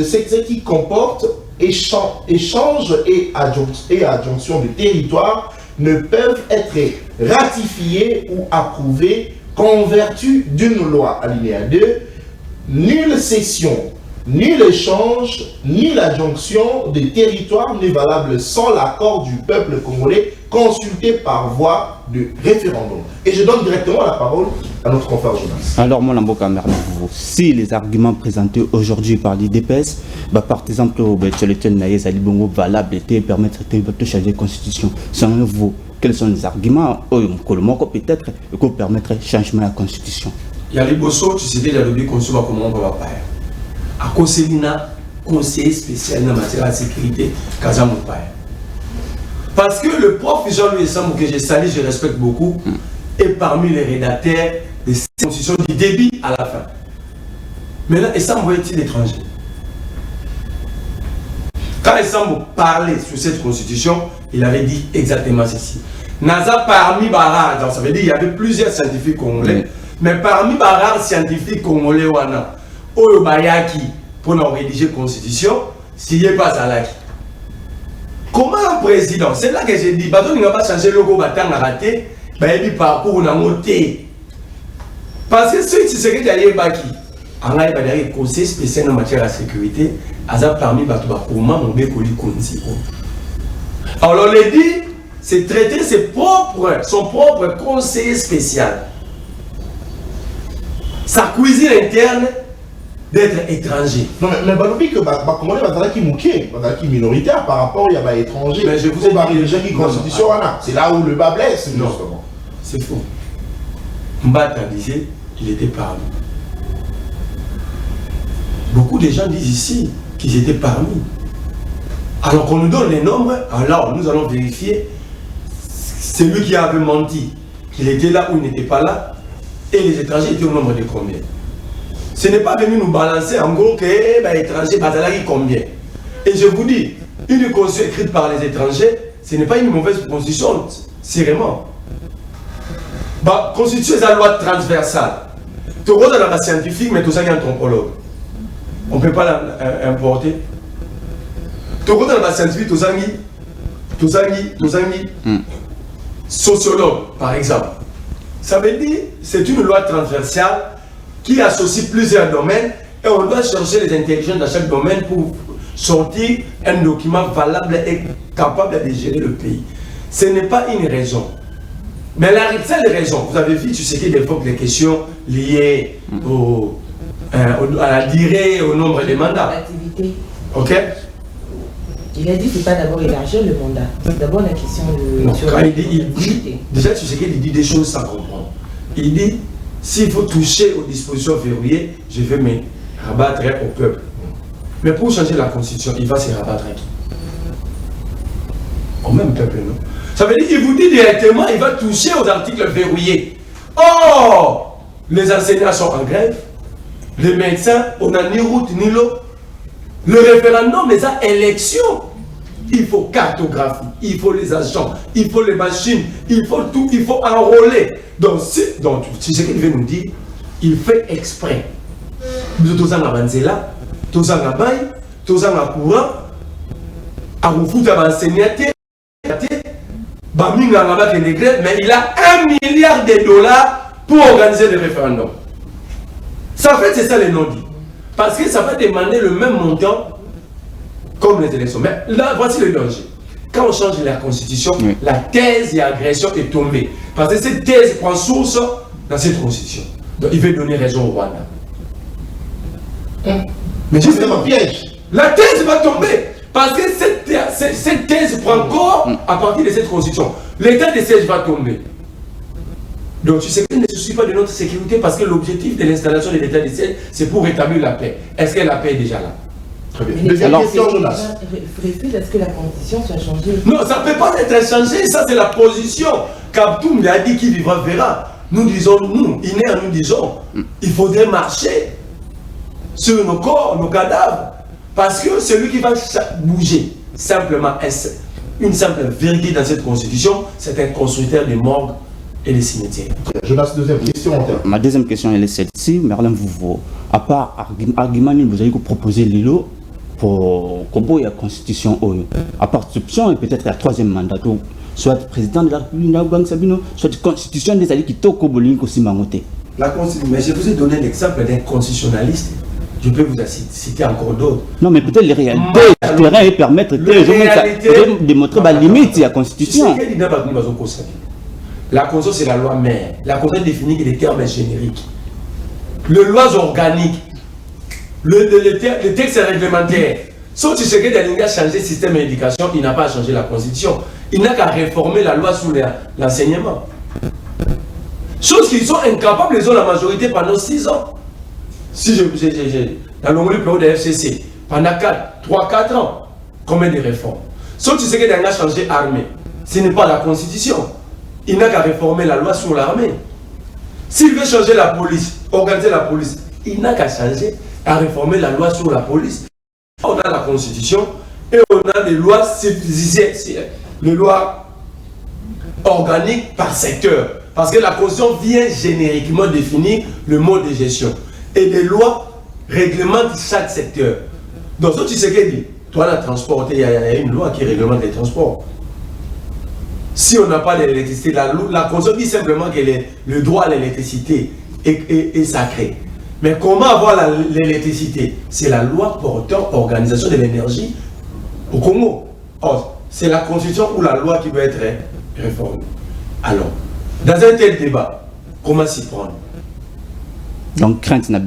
échange et adjonction de territoire ne peuvent être ratifiés ou approuvés qu'en vertu d'une loi. Alinéa 2, nulle cession, ni l'échange, ni l'adjonction des territoires n'est valable sans l'accord du peuple congolais consulté par voie de référendum. Et je donne directement la parole à notre confrère Jonas. Alors, mon amboka Merlin, si les arguments présentés aujourd'hui par l'IDPS, par exemple, valables et permettre de changer la constitution, selon vous, quels sont les arguments peut-être pour permettre le changement de la constitution? Il y a les bossos, tu sais, il y a le consumer comment on va faire. À Koselina, conseiller spécial en matière de sécurité, Kazamoupaï. Parce que le prof Jean-Louis Sambou, que je salue, je respecte beaucoup, est parmi les rédacteurs de cette constitution du début à la fin. Maintenant, Sambou est-il étranger? Quand Sambou parlait sur cette constitution, il avait dit exactement ceci. Naza parmi Barra, ça veut dire qu'il y avait plusieurs scientifiques congolais, mais parmi Barra scientifiques congolais, Oyo Bayaki, pour nous rédiger la constitution, s'il n'y a pas Zalaki. Comment un président, c'est là que j'ai dit, il n'a pas changé le logo, il a raté, il a dit parcours, il a monté. Parce que c'est ce que j'ai dit, il a dit conseil spécial en matière de sécurité, il a parmi les comment on peut conduire. Alors, il dit, c'est traiter son propre conseiller spécial. Sa cuisine interne d'être étranger. Non, mais Balobi, que comment est minoritaire par rapport à l'étranger. Mais je vous ai dit, qui constitution, c'est là où le bas blesse, justement. C'est faux. Mbata disait, il était parmi. Beaucoup de gens disent ici qu'ils étaient parmi. Alors qu'on nous donne les nombres, alors nous allons vérifier celui qui avait menti, qu'il était là ou il n'était pas là, et les étrangers étaient au nombre de combien. Ce n'est pas venu nous balancer en gros que les étrangers, combien. Et je vous dis, une constitution écrite par les étrangers, ce n'est pas une mauvaise constitution, c'est vraiment. Constitution, c'est la loi transversale. Tu regardes dans la scientifique, mais tout ça, il y a un anthropologue. On ne peut pas l'importer. Tu regardes dans la scientifique, tout ça, sociologue, par exemple. Ça veut dire, c'est une loi transversale qui associe plusieurs domaines et on doit chercher les intelligences dans chaque domaine pour sortir un document valable et capable de gérer le pays. Ce n'est pas une raison. Mais la seule raison, vous avez vu, tu sais qu'il évoque les questions liées à la durée, au nombre de mandats. Ok? Il a dit que ce n'est pas d'abord élargir le mandat, c'est d'abord la question de... Non, quand il dit, déjà tu sais qu'il dit des choses sans comprendre. Il dit, s'il faut toucher aux dispositions verrouillées, je vais me rabattre au peuple. Mais pour changer la constitution, il va se rabattre à qui? Au même peuple, non? Ça veut dire qu'il vous dit directement, il va toucher aux articles verrouillés. Or, les enseignants sont en grève, les médecins, on n'a ni route ni l'eau. Le référendum, les élections, il faut cartographie, il faut les agents, il faut les machines, il faut tout, il faut enrôler. Donc, c'est ce qu'il veut nous dire, il fait exprès. Nous sommes en Banzela, nous sommes en Baye, nous sommes en courant, à vous foutre à enseigner, mais il a $1 milliard pour organiser le référendum. Ça fait, c'est ça les non-dits. Parce que ça va demander le même montant comme les élections. Mais là, voici le danger. Quand on change la constitution, la thèse d'agression est tombée. Parce que cette thèse prend source dans cette constitution. Donc il veut donner raison au Rwanda. Mais justement, piège. La thèse va tomber. Parce que cette thèse prend corps à partir de cette constitution. L'état de siège va tomber. Donc tu sais qu'il ne se soucie pas de notre sécurité parce que l'objectif de l'installation de l'état de siège, c'est pour rétablir la paix. Est-ce que la paix est déjà là? Très bien. Deuxième question, Jonas. Refuse à ce que la constitution soit changée. Non, ça ne peut pas être changé. Ça, c'est la position. Kaptoum a dit qu'il vivra verra. Nous disons, nous disons, il faudrait marcher sur nos corps, nos cadavres. Parce que celui qui va bouger, simplement, une simple vérité dans cette constitution, c'est un constructeur de morgues et des cimetières. Jonas, deuxième question. Ma deuxième question, elle est celle-ci. Merlin Vouvo, à part argument, vous avez proposé Lilo pour combo la constitution, à part cette option, et peut-être la troisième mandat, soit président de la République, soit constitution des alliés qui toquent aussi mangoté. Mais je vous ai donné l'exemple d'un constitutionnaliste. Je peux vous citer encore d'autres. Non, mais peut-être les réalités du terrain et permettre de démontrer la limite de la Constitution. La Constitution, c'est la loi mère. La Constitution définit des termes génériques. Les lois organiques, le texte réglementaire. Sauf si ce que a changé le système d'éducation, il n'a pas changé la Constitution. Il n'a qu'à réformer la loi sur l'enseignement. Chose qu'ils sont incapables, ils ont la majorité pendant 6 ans. Si dans le période de FCC, pendant 3-4 ans, combien de réformes? Sauf si ce que a changé l'armée, ce n'est pas la Constitution. Il n'a qu'à réformer la loi sur l'armée. S'il veut changer la police, organiser la police, il n'a qu'à changer, à réformer la loi sur la police. On a la Constitution et on a des lois les lois organiques par secteur. Parce que la Constitution vient génériquement définir le mode de gestion. Et des lois réglementent chaque secteur. Donc, tu sais ce qu'il dit. Toi, la transport, il y a une loi qui réglemente les transports. Si on n'a pas d'électricité, la Constitution dit simplement que le droit à l'électricité est sacré. Mais comment avoir l'électricité? C'est la loi portant organisation de l'énergie au Congo. Or, c'est la Constitution ou la loi qui doit être réformée. Alors, dans un tel débat, comment s'y prendre? Donc, crainte n'a pas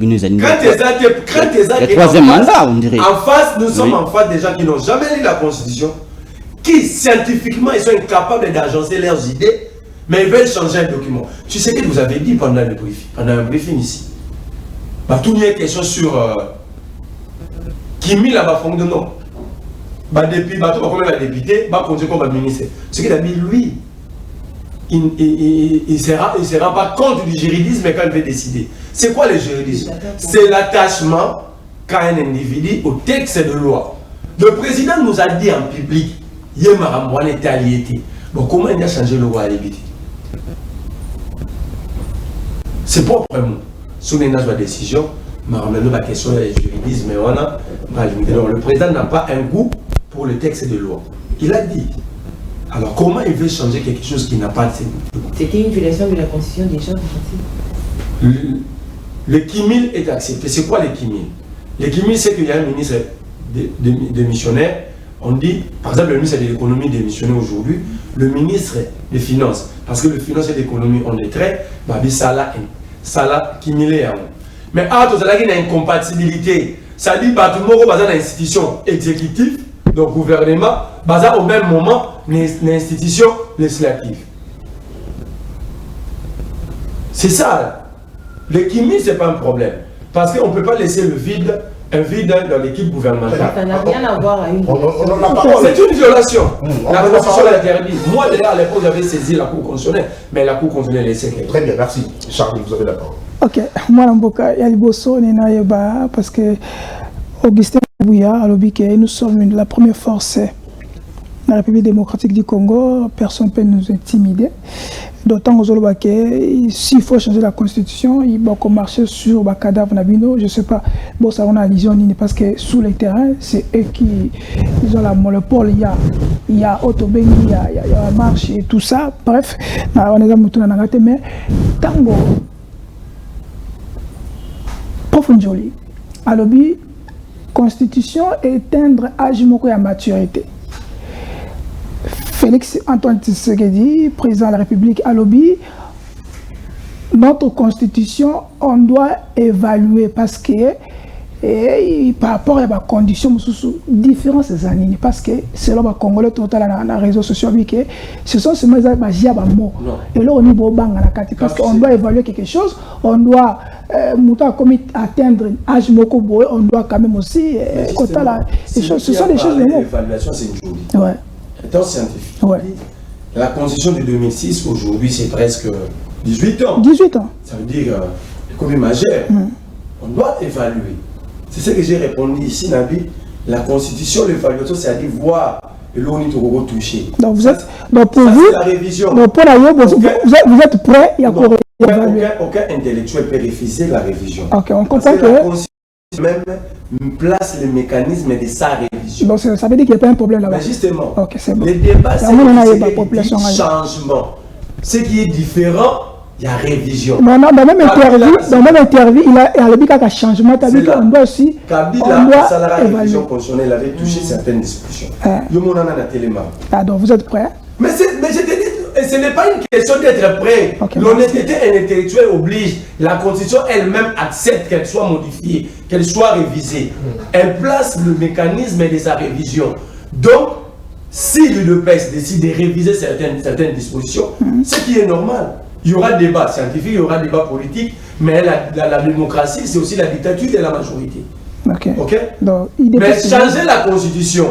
crainte le troisième mandat, on dirait. En face, nous sommes en face des gens qui n'ont jamais lu la Constitution, qui scientifiquement, ils sont incapables d'agencer leurs idées, mais ils veulent changer un document. Tu sais que vous avez dit pendant un briefing ici. Tout n'y a question sur qui mit là-bas fond de nom. Depuis, comme un député, continuer comme ministre. Ce qu'il a dit, lui, il ne se rend pas compte du juridisme quand il veut décider. C'est quoi le juridisme? C'est l'attachement qu'a un individu au texte de loi. Le président nous a dit en public, Yémarambouane était allié. Bon, comment il a changé le loi à l'ébité? C'est proprement. Si on a une décision, la question du juridisme, le président n'a pas un goût pour le texte de loi. Il a dit. Alors comment il veut changer quelque chose qui n'a pas de... C'était une violation de la Constitution déjà. Le Kimil est accepté. C'est quoi le Kimil? Le Kimil, c'est qu'il y a un ministre démissionnaire. On dit, par exemple, le ministre de l'économie démissionné aujourd'hui, le ministre des finances, parce que le finance et l'économie ont des traits, Salah Kimilé. Mais il y a une incompatibilité. Ça dit que tout le monde est dans l'institution exécutive, donc gouvernement, au même moment, l'institution législative. C'est ça. Le Kimi, ce n'est pas un problème. Parce qu'on ne peut pas laisser un vide dans l'équipe gouvernementale. Ça n'a rien à voir avec une c'est une violation. La Constitution l'interdit. Moi, déjà, à l'époque, j'avais saisi la Cour constitutionnelle, mais la Cour constitutionnelle laissait qu'elle. Très bien, merci. Charles, vous avez la parole. Ok, moi, Mboka, Yaliboso, Nena, parce que Augustin Bouya a lobby que nous sommes la première force de la République démocratique du Congo. Personne ne peut nous intimider. D'autant que s'il faut changer la constitution, il faut marcher sur le cadavre Nabino. Je ne sais pas, bon, ça on a une vision parce que sous les terrains, c'est eux qui ils ont la monopole. Il y a Autobengi, il y a la marche et tout ça. Bref, on est dans la mais Tango, Profondjoli, à lobby, constitution éteindre âge moko ya maturité. Félix Antoine Tshisekedi, président de la République, a lobby. Notre constitution, on doit évaluer parce que par rapport à la condition différentes ces années, parce que selon les Congolais total dans les réseaux sociaux, ce sont seulement des mots. Et là on est parce qu'on doit évaluer quelque chose, on doit atteindre âge moko boy, on doit quand même aussi ce sont des choses de mots. L'évaluation c'est une jolie. Ouais. Étant scientifique. Ouais. La constitution de 2006 aujourd'hui c'est presque 18 ans. 18 ans. Ça veut dire comme majeur. On doit évaluer. C'est ce que j'ai répondu ici, Nabi. La constitution, l'évaluation, c'est-à-dire voir l'on est touché. Donc vous êtes, donc pour vous, la révision. Donc pour vous êtes prêt à évaluer. Aucun intellectuel peut refuser la révision. Ok, on comprend que la constitution même place le mécanisme de sa révision. Donc ça veut dire qu'il n'y a pas un problème là-bas. Mais justement, okay, bon. le débat, c'est le changement. Ce qui est différent, il y a révision. Non, dans même interview, il a dit qu'il y a un changement. On doit aussi. Kabila, ça la révision constitutionnelle avait touché certaines discussions. Donc vous êtes prêts? Mais je te dis, ce n'est pas une question d'être prêt. Okay, l'honnêteté intellectuelle oblige. La constitution elle-même accepte qu'elle soit modifiée, qu'elle soit révisée. Elle place le mécanisme de sa révision. Donc, si l'UDPS décide de réviser certaines dispositions, ce qui est normal. Il y aura débat scientifique, il y aura débat politique, mais la démocratie, c'est aussi la dictature de la majorité. Ok. Donc, mais changer la constitution,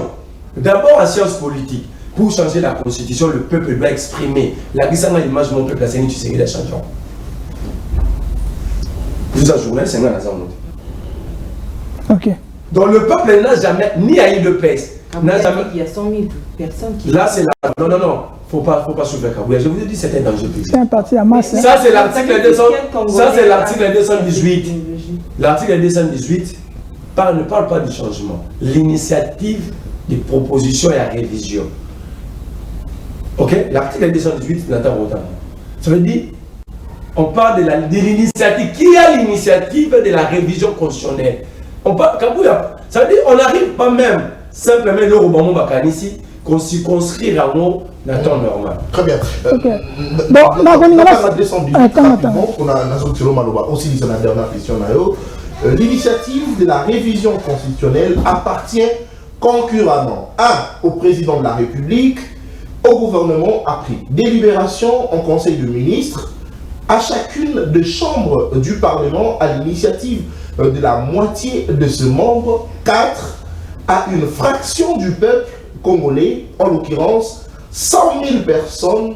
d'abord en sciences politiques, pour changer la constitution, le peuple doit exprimer. La question de l'image de mon peuple, c'est que tu sais qu'il a changé. Vous ajournez, c'est un hasard. Ok. Donc le peuple n'a jamais, ni à l'UDPS, n'a jamais. Il y a 100 000 personnes qui. Là, c'est la. Non. Faut pas soulever Kabouya. Je vous ai dit c'était un danger public. C'est un parti à masse. Ça c'est l'article 218. L'article 218 ne parle pas du changement. L'initiative des propositions et la révision. Ok? L'article 218 n'attend pas autant. Ça veut dire on parle de l'initiative. Qui a l'initiative de la révision constitutionnelle? On parle Kabouya. Ça veut dire on n'arrive pas même simplement le Robamon Bakanisi qu'on circonscrire à mot d'un temps normal. Très bien. Ok. Bon, on a aussi dit la dernière question. L'initiative de la révision constitutionnelle appartient concurremment au président de la République, au gouvernement après délibération en conseil de ministres, à chacune des chambres du Parlement à l'initiative de la moitié de ce membre, 4 à une fraction du peuple congolais, en l'occurrence 100 000 personnes,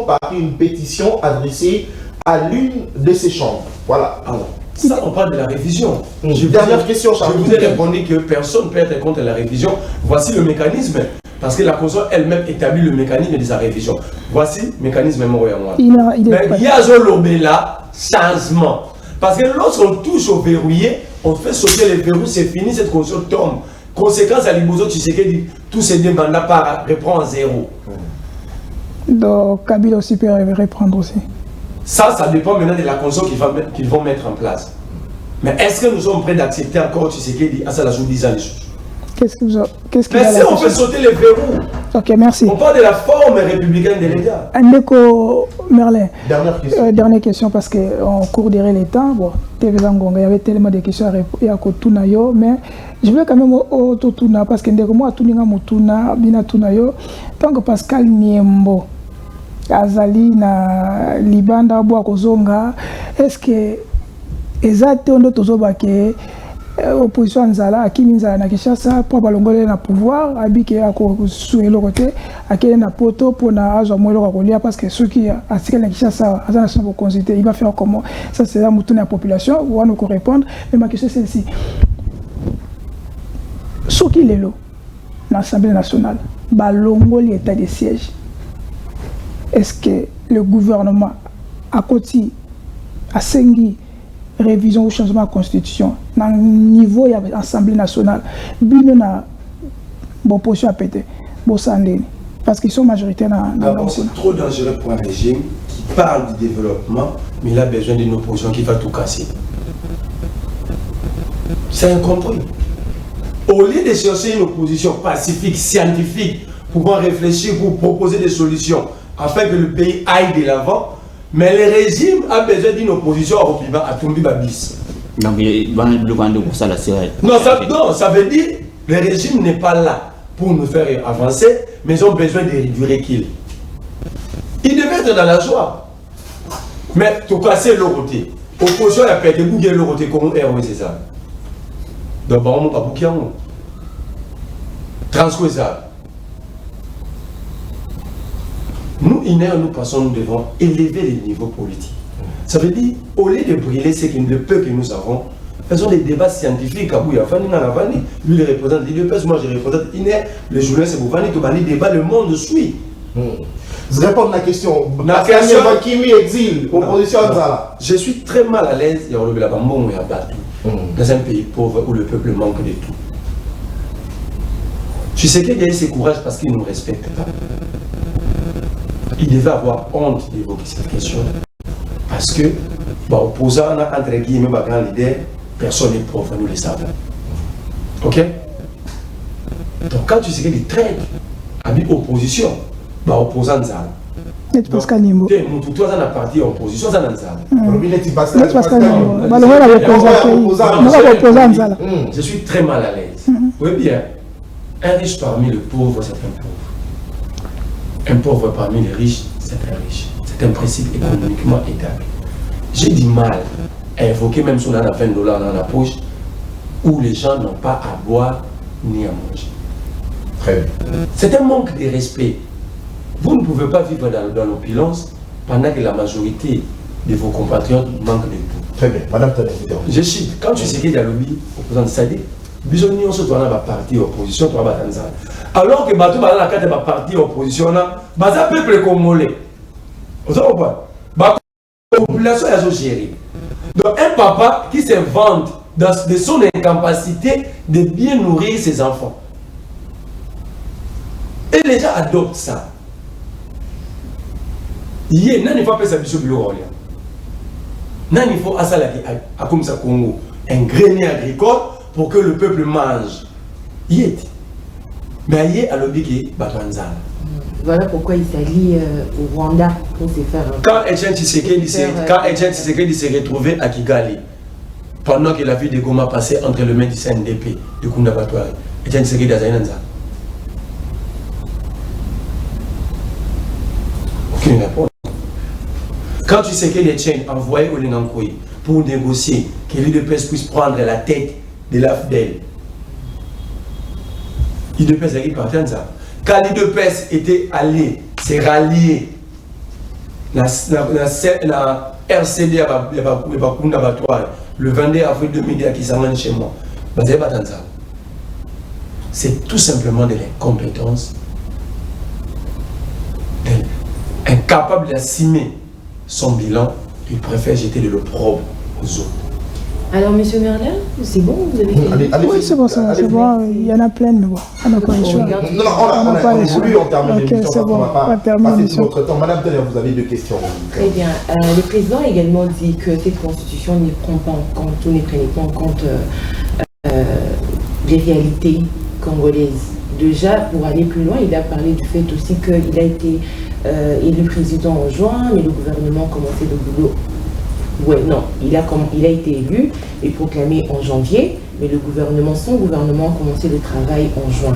par une pétition adressée à l'une de ces chambres. Voilà. Alors, ça, on parle de la révision. Dernière question, Charles. Je vous ai répondu que personne ne peut être contre la révision. Voici le mécanisme. Parce que la Constitution elle-même établit le mécanisme de sa révision. Voici le mécanisme mémorial. Mais il y a là changement. Parce que lorsqu'on touche au verrouillé, on fait sauter les verrous, c'est fini, cette Constitution tombe. Conséquence à l'Ibozo, tu sais que tous ces deux mandats reprend à zéro. Donc Kabila aussi peut reprendre aussi. Ça dépend maintenant de la Constitution qu'ils vont mettre en place. Mais est-ce que nous sommes prêts d'accepter encore, tu sais que à ça la joue 10 ans les choses? Qu'est-ce que mais si on fait sauter les verrous. Ok, merci. On parle de la forme républicaine de l'État. Ndeko Merlin. Dernière question. Dernière question parce qu'on court derrière les temps. Bon, il y avait tellement de questions à répondre, mais je voulais quand même au Tuna parce que Ndeko moi Tuninga Mutuna, Bina Tunayo, tant que Pascal Niembo, Azali na Libanda Boakozonga, est-ce que exact on doit toujours opposition nzala akimi nzala na Kinshasa pour balongole na pouvoir abike ako sur le côté akele na poto pour na azwa mwelo kwa kolia parce que ceux qui asikela na Kinshasa azana sont consulter il va faire comment ça c'est la mutuna population ou on nous répondre mais ma question c'est celle-ci ceux qui lelo na l'Assemblée nationale balongoli état de siège est-ce que le gouvernement a côté a sengi révision ou changement de la constitution dans le niveau de l'Assemblée nationale, il y a une position à péter, parce qu'ils sont majoritaires dans le c'est trop dangereux pour un régime qui parle du développement, mais il a besoin d'une opposition qui va tout casser. C'est incompris. Au lieu de chercher une opposition pacifique, scientifique, pouvant réfléchir pour proposer des solutions afin que le pays aille de l'avant, mais le régime a besoin d'une opposition à Tumbi Babis. Donc, il va le pour ça la série. Non, ça veut dire que le régime n'est pas là pour nous faire avancer, mais ils ont besoin du recul. Ils devaient être dans la joie. Mais tout casser le côté. Opposition a perdu Google le côté comme ROE, c'est ça. Donc, on va pas bouquer. Transcouer ça. Nous, nous passons, nous devons élever les niveaux politiques. Ça veut dire, au lieu de brûler le peu que nous avons, faisons des débats scientifiques. Lui, il représente l'IDPS, moi, je représente INER, le journaliste, c'est Bouvani, tout le débat, le monde suit. Je réponds à la question. La question Kimi exil, opposition à ça. Je suis très mal à l'aise dans un pays pauvre où le peuple manque de tout. Tu sais qu'il y a eu ce courage parce qu'il ne nous respecte pas. Il devait avoir honte d'évoquer cette question. Parce que, opposant entre guillemets, grand leader, personne n'est pauvre, nous le savons. Ok? Donc quand tu sais qu'il traite à l'opposition, opposant ça. Net Pascal Nimbo. Toi, ça n'a parti opposition, ça n'a pas. Je suis très mal à l'aise. Oui, bien. Un riche parmi les pauvres, c'est un pauvre. Un pauvre parmi les riches, c'est un riche. C'est un principe économiquement établi. J'ai du mal à évoquer, même si on a $20 dans la poche, où les gens n'ont pas à boire ni à manger. Très bien. C'est un manque de respect. Vous ne pouvez pas vivre dans l'opulence pendant que la majorité de vos compatriotes manquent de tout. Très bien. Madame Tane. Je cite, quand tu sais qu'il y a le lobby opposant de Sadi, bisogno se doit avoir parti opposition, tu vas alors que Batou va dans la carte de parti opposition, baza peuple congolais. Vous savez pas? La population est gérée. Donc un papa qui se vante de son incapacité de bien nourrir ses enfants. Et les gens adoptent ça. Il n'y a pas sa biso bilo. Il faut à comme ça Congo un grenier agricole pour que le peuple mange. Mais il y a l'objet qui est Batanzan. Voilà pourquoi il s'allie au Rwanda pour se faire. Quand Etienne Tshisekedi s'est retrouvé à Kigali, pendant qu'il a vu des Goma passer entre les mains du CNDP, du Kunda Batouari, Etienne Tshisekedi a Zainanza. Aucune réponse. Quand tu sais que Etienne a envoyé Olingankoui pour négocier que l'UDPS puisse prendre la tête de l'AFDEL, l'UDPS a dit partir de ça. Quand l'UDPS était allé se rallier la RCD à Bakunda Batouari le 22 avril 2010 qui s'amène chez moi, c'est tout simplement de l'incompétence, incapable d'assumer son bilan, il préfère jeter de l'opprobre aux autres. Alors, monsieur Merlin, c'est bon, vous avez fait... Oui, c'est bon, c'est bon. Il y en a plein, mais bon, on n'a pas le choix. Non, on n'a pas le choix. On termine l'émission. C'est bon, on va terminer notre temps. Madame Teller, vous avez deux questions. Très bien. Le président a également dit que cette constitution ne prend pas en compte, ou ne prenait pas en compte les réalités congolaises. Déjà, pour aller plus loin, il a parlé du fait aussi qu'il a été élu président en juin, mais le gouvernement a commencé le boulot. Ouais, non, il a été élu et proclamé en janvier, mais son gouvernement a commencé le travail en juin.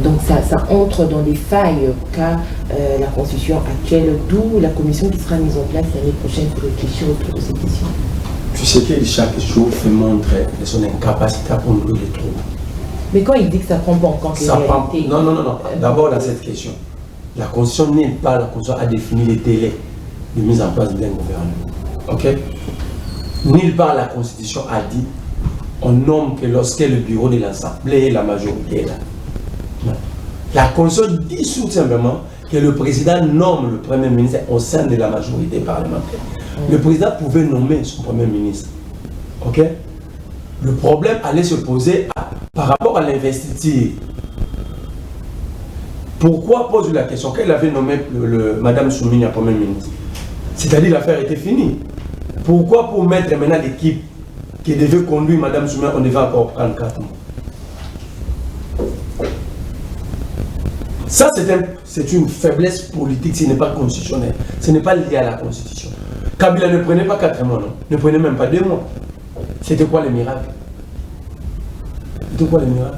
Donc ça entre dans les failles qu'a la constitution actuelle, d'où la commission qui sera mise en place l'année prochaine pour réfléchir autour de ces questions. Tu sais que chaque jour fait montrer de son incapacité à conduire les troubles. Mais quand il dit que ça prend pas en compte les réalités... Non. D'abord dans cette question, la constitution n'est pas la constitution à définir les délais de mise en place d'un gouvernement. Ok? Nulle part la Constitution a dit on nomme que lorsque le bureau de l'Assemblée et la majorité est là. Non. La Constitution dit tout simplement que le président nomme le Premier ministre au sein de la majorité parlementaire. Le président pouvait nommer son Premier ministre. Ok? Le problème allait se poser par rapport à l'investiture. Pourquoi pose la question? Qu'elle avait nommé Madame Soumini Premier ministre? C'est-à-dire l'affaire était finie. Pourquoi pour mettre maintenant l'équipe qui devait conduire Mme Soumer, on devait encore prendre 4 mois. Ça, c'est une faiblesse politique, ce n'est pas constitutionnel. Ce n'est pas lié à la Constitution. Kabila ne prenait pas 4 mois, non. Ne prenait même pas 2 mois. C'était quoi le miracle? C'était quoi le miracle?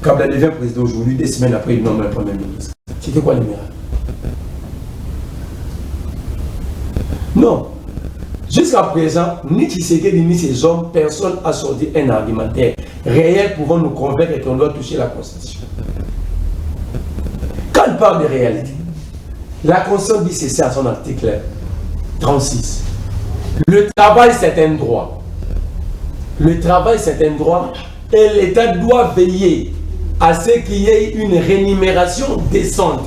Kabila devient président aujourd'hui, 2 semaines après, il nomme un premier ministre. C'était quoi le miracle? Non. Jusqu'à présent, ni Tshisekedi ni ses hommes, personne n'a sorti un argumentaire réel pouvant nous convaincre qu'on doit toucher la Constitution. Quand il parle de réalité, la Constitution dit ceci à son article 36. Le travail, c'est un droit. Le travail, c'est un droit et l'État doit veiller à ce qu'il y ait une rémunération décente.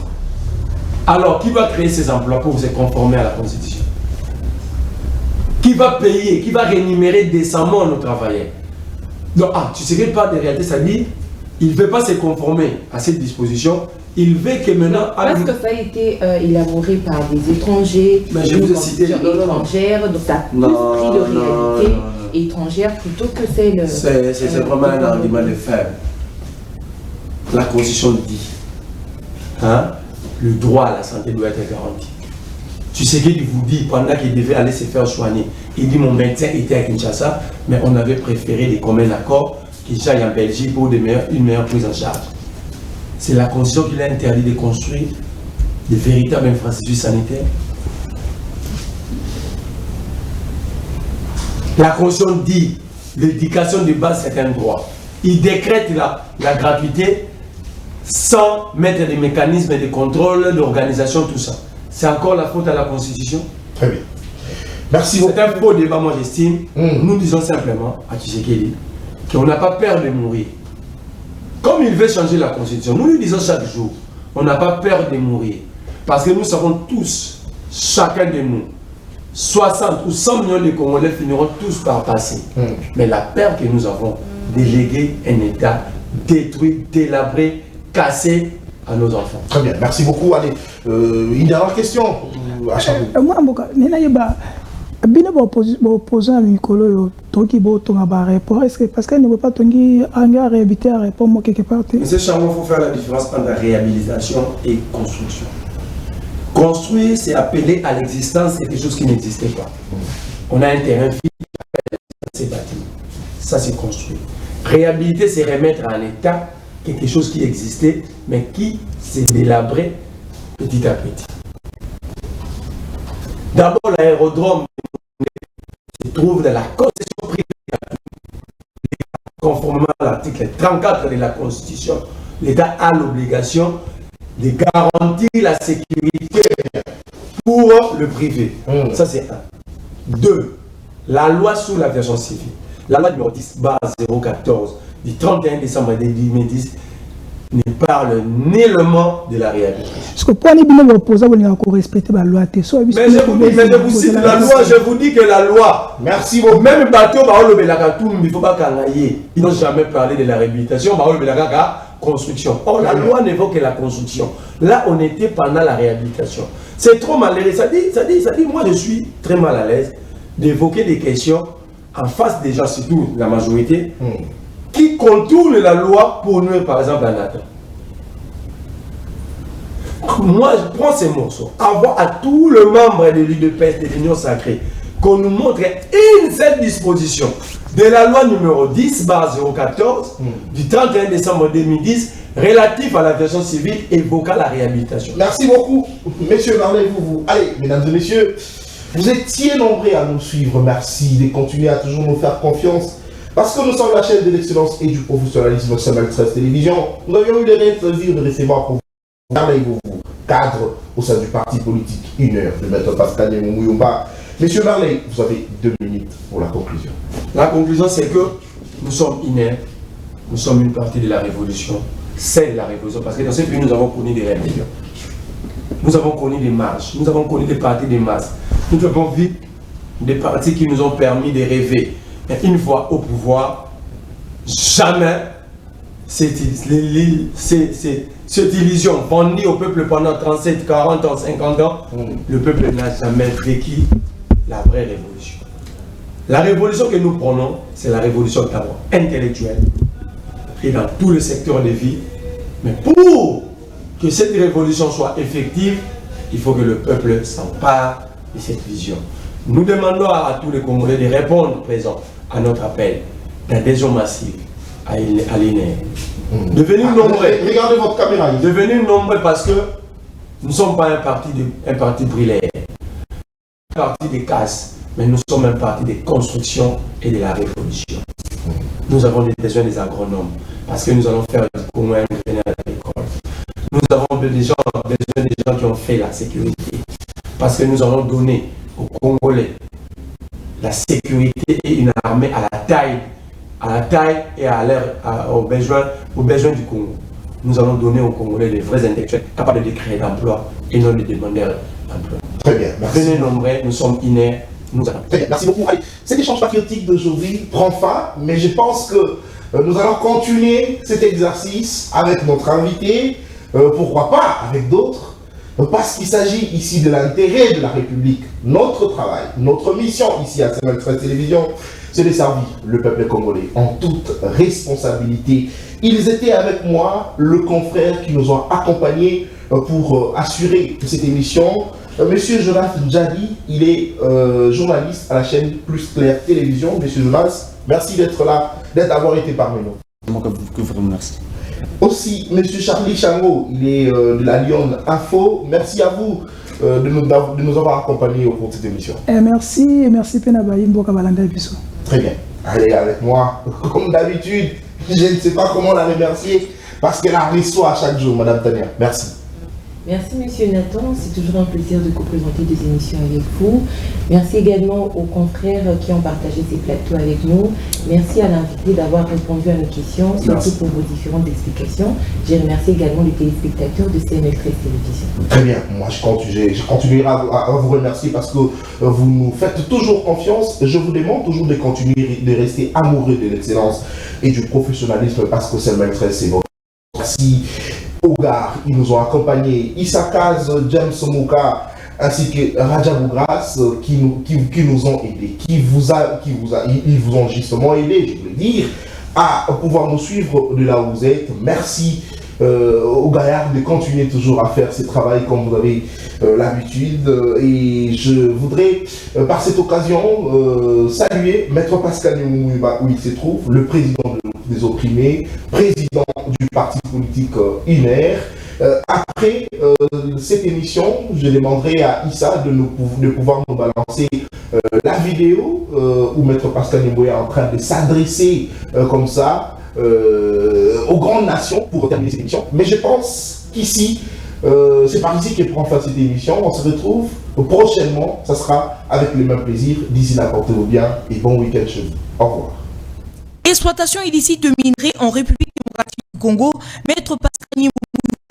Alors, qui va créer ces emplois pour se conformer à la Constitution? Qui va payer, qui va rémunérer décemment nos travailleurs? Donc, tu sais qu'il parle de réalité, ça dit, il ne veut pas se conformer à cette disposition. Il veut que maintenant... Parce que ça a été élaboré par des étrangers, mais je vous ai cité étrangères, donc ça a plus pris de réalité étrangère plutôt que celle... C'est vraiment un argument de faible. La Constitution dit, le droit à la santé doit être garanti. Tu sais qu'il vous dit, pendant qu'il devait aller se faire soigner, il dit mon médecin était à Kinshasa, mais on avait préféré des communs accords qui j'aille en Belgique pour une meilleure prise en charge. C'est la Constitution qui l'a interdit de construire de véritables infrastructures sanitaires. La Constitution dit l'éducation de base c'est un droit. Il décrète la gratuité sans mettre des mécanismes de contrôle, d'organisation, tout ça. C'est encore la faute à la Constitution? Très bien. Merci beaucoup. C'est un faux débat, moi j'estime. Nous disons simplement à Tshisekedi qu'on n'a pas peur de mourir. Comme il veut changer la Constitution, nous lui disons chaque jour, on n'a pas peur de mourir. Parce que nous savons tous, chacun de nous, 60 ou 100 millions de Congolais finiront tous par passer. Mais la peur que nous avons de léguer un État détruit, délabré, cassé à nos enfants. Très bien, merci beaucoup. Allez, une dernière question. Moi, bien opposant à Mikolo, Toki Botonga va répondre. Est-ce que parce qu'elle ne veut pas Tongi Anga réhabiliter à répondre quelque part? Monsieur Chango, il faut faire la différence entre la réhabilitation et construction. Construire, c'est appeler à l'existence quelque chose qui n'existait pas. On a un terrain physique, c'est bâti. Ça, c'est construire. Réhabiliter, c'est remettre en état quelque chose qui existait, mais qui s'est délabré petit à petit. D'abord, l'aérodrome se trouve dans la concession privée, conformément à l'article 34 de la Constitution. L'État a l'obligation de garantir la sécurité pour le privé. Ça, c'est un. 2. La loi sur l'aviation civile, la loi numéro 10/014 du 31 décembre 2010 ne parle nullement de la réhabilitation. Parce que pour les bien opposants, on a respecté la loi. Mais je vous cite la loi, je vous dis que la loi, merci beaucoup. Même bateau, il ne faut pas qu'engager. Ils n'ont jamais parlé de la réhabilitation, construction. Or, la loi n'évoque que la construction. Là, on était pendant la réhabilitation. C'est trop malheureux. Ça dit, moi, je suis très mal à l'aise d'évoquer des questions en face des gens, surtout la majorité, qui contournent la loi pour nous, par exemple, à Nathan. Moi, je prends ces morceaux, avoir à tout le membre de l'UDPS, de l'Union Sacrée, qu'on nous montre une seule disposition de la loi numéro 10/014 du 31 décembre 2010 relatif à l'aviation civile évoquant la réhabilitation. Merci beaucoup, messieurs. Allez, mesdames et messieurs, vous étiez nombreux à nous suivre. Merci de continuer à toujours nous faire confiance. Parce que nous sommes la chaîne de l'excellence et du professionnalisme au sein de Express Télévision. Nous avions eu le plaisir de recevoir pour vous, cadre au sein du parti politique UNER de Maître Pascal Mouyumba. Monsieur Marley, vous avez 2 minutes pour la conclusion. La conclusion, c'est que nous sommes UNER, nous sommes une partie de la révolution. C'est la révolution, parce que dans ce pays, nous avons connu des rébellions. Nous avons connu des marches, nous avons connu des partis de masse. Nous avons vu des partis qui nous ont permis de rêver. Et une fois au pouvoir, jamais cette illusion vendue au peuple pendant 37, 40 ans, 50 ans, le peuple n'a jamais vécu la vraie révolution. La révolution que nous prenons, c'est la révolution d'abord intellectuelle et dans tous les secteurs de vie. Mais pour que cette révolution soit effective, il faut que le peuple s'empare de cette vision. Nous demandons à tous les Congolais de répondre présent à notre appel d'adhésion massive à l'INER. Devenir nombreux. Regardez votre caméra. Devenir nombreux parce que nous ne sommes pas un parti brûlé, un parti de casse, mais nous sommes un parti de construction et de la révolution. Nous avons besoin des agronomes parce que nous allons faire du Congo un ingénieur agricole. Nous avons besoin des gens qui ont fait la sécurité parce que nous allons donner aux Congolais la sécurité et une armée à la taille et aux besoins du Congo. Nous allons donner aux Congolais des vrais intellectuels capables de créer d'emplois et non des demandeurs d'emploi. Très bien, merci. Venez nombreux, nous sommes iners, nous allons. Très bien, merci beaucoup. Allez, cet échange patriotique d'aujourd'hui prend fin, mais je pense que nous allons continuer cet exercice avec notre invité, pourquoi pas avec d'autres, parce qu'il s'agit ici de l'intérêt de la République. Notre travail, notre mission ici à Samuel 13 Télévision, c'est de servir le peuple congolais en toute responsabilité. Ils étaient avec moi, le confrère qui nous ont accompagnés pour assurer cette émission. Monsieur Jonas Ndjadi, il est journaliste à la chaîne Plus Clair Télévision. Monsieur Jonas, merci d'être là, d'avoir été parmi nous. Moi, que vous remercie. Aussi, monsieur Charlie Chango, il est de la Lyon Info. Merci à vous de nous avoir accompagnés au cours de cette émission. Merci Penabaï Mboka Balanda Bisso. Très bien. Allez avec moi, comme d'habitude. Je ne sais pas comment la remercier parce qu'elle a reçoit à chaque jour, Madame Tania. Merci. Merci Monsieur Nathan, c'est toujours un plaisir de co-présenter des émissions avec vous. Merci également aux confrères qui ont partagé ces plateaux avec nous. Merci à l'invité d'avoir répondu à nos questions, surtout pour vos différentes explications. Je remercie également les téléspectateurs de CML 13 Télévision. Très bien, moi je continuerai à vous remercier parce que vous nous faites toujours confiance. Je vous demande toujours de continuer de rester amoureux de l'excellence et du professionnalisme parce que CML 13 c'est votre. Merci. Ogar, ils nous ont accompagnés, Issakaz, James Mouka, ainsi que Rajabou Gras, qui nous ont aidés, ils vous ont justement aidé, je voulais dire, à pouvoir nous suivre de là où vous êtes. Merci aux gaillards de continuer toujours à faire ce travail comme vous avez l'habitude. Et je voudrais, par cette occasion, saluer Maître Pascal Nyamouba, où il se trouve, le président des opprimés, président du parti politique INER. Après cette émission, je demanderai à Issa de pouvoir nous balancer la vidéo où Maître Pascal Nyamouba est en train de s'adresser comme ça aux grandes nations pour terminer cette émission. Mais je pense qu'ici, c'est par ici que prend fin cette émission. On se retrouve prochainement, ça sera avec le même plaisir. D'ici là, portez-vous bien et bon week-end chez vous. Au revoir. Exploitation illicite de minerais en République démocratique du Congo, Maître Pascal Nyamouba,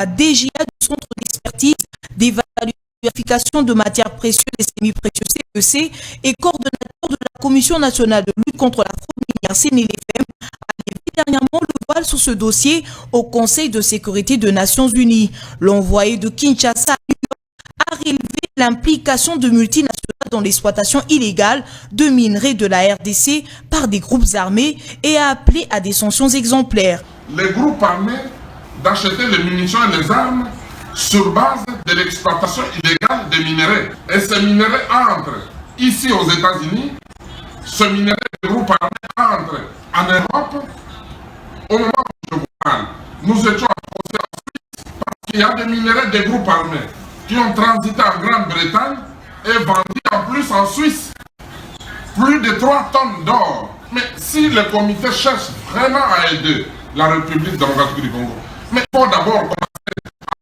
la DGA du Centre d'expertise d'évaluation de matières précieuses et semi-précieuses CEC et coordonnateur de la Commission nationale de lutte contre la fraude minière CNLFM, a levé dernièrement le voile sur ce dossier au Conseil de sécurité des Nations Unies. L'envoyé de Kinshasa à New York a relevé l'implication de multinationales dans l'exploitation illégale de minerais de la RDC par des groupes armés et a appelé à des sanctions exemplaires. Les groupes armés d'acheter les munitions et les armes sur base de l'exploitation illégale des minerais. Et ces minerais entrent ici aux États-Unis, ce minerai de groupe armé entre en Europe. Au moment où je vous parle, nous étions approchés en Suisse parce qu'il y a des minerais de groupes armés qui ont transité en Grande-Bretagne et vendu en plus en Suisse. Plus de 3 tonnes d'or. Mais si le comité cherche vraiment à aider la République démocratique du Congo, mais il faut d'abord commencer à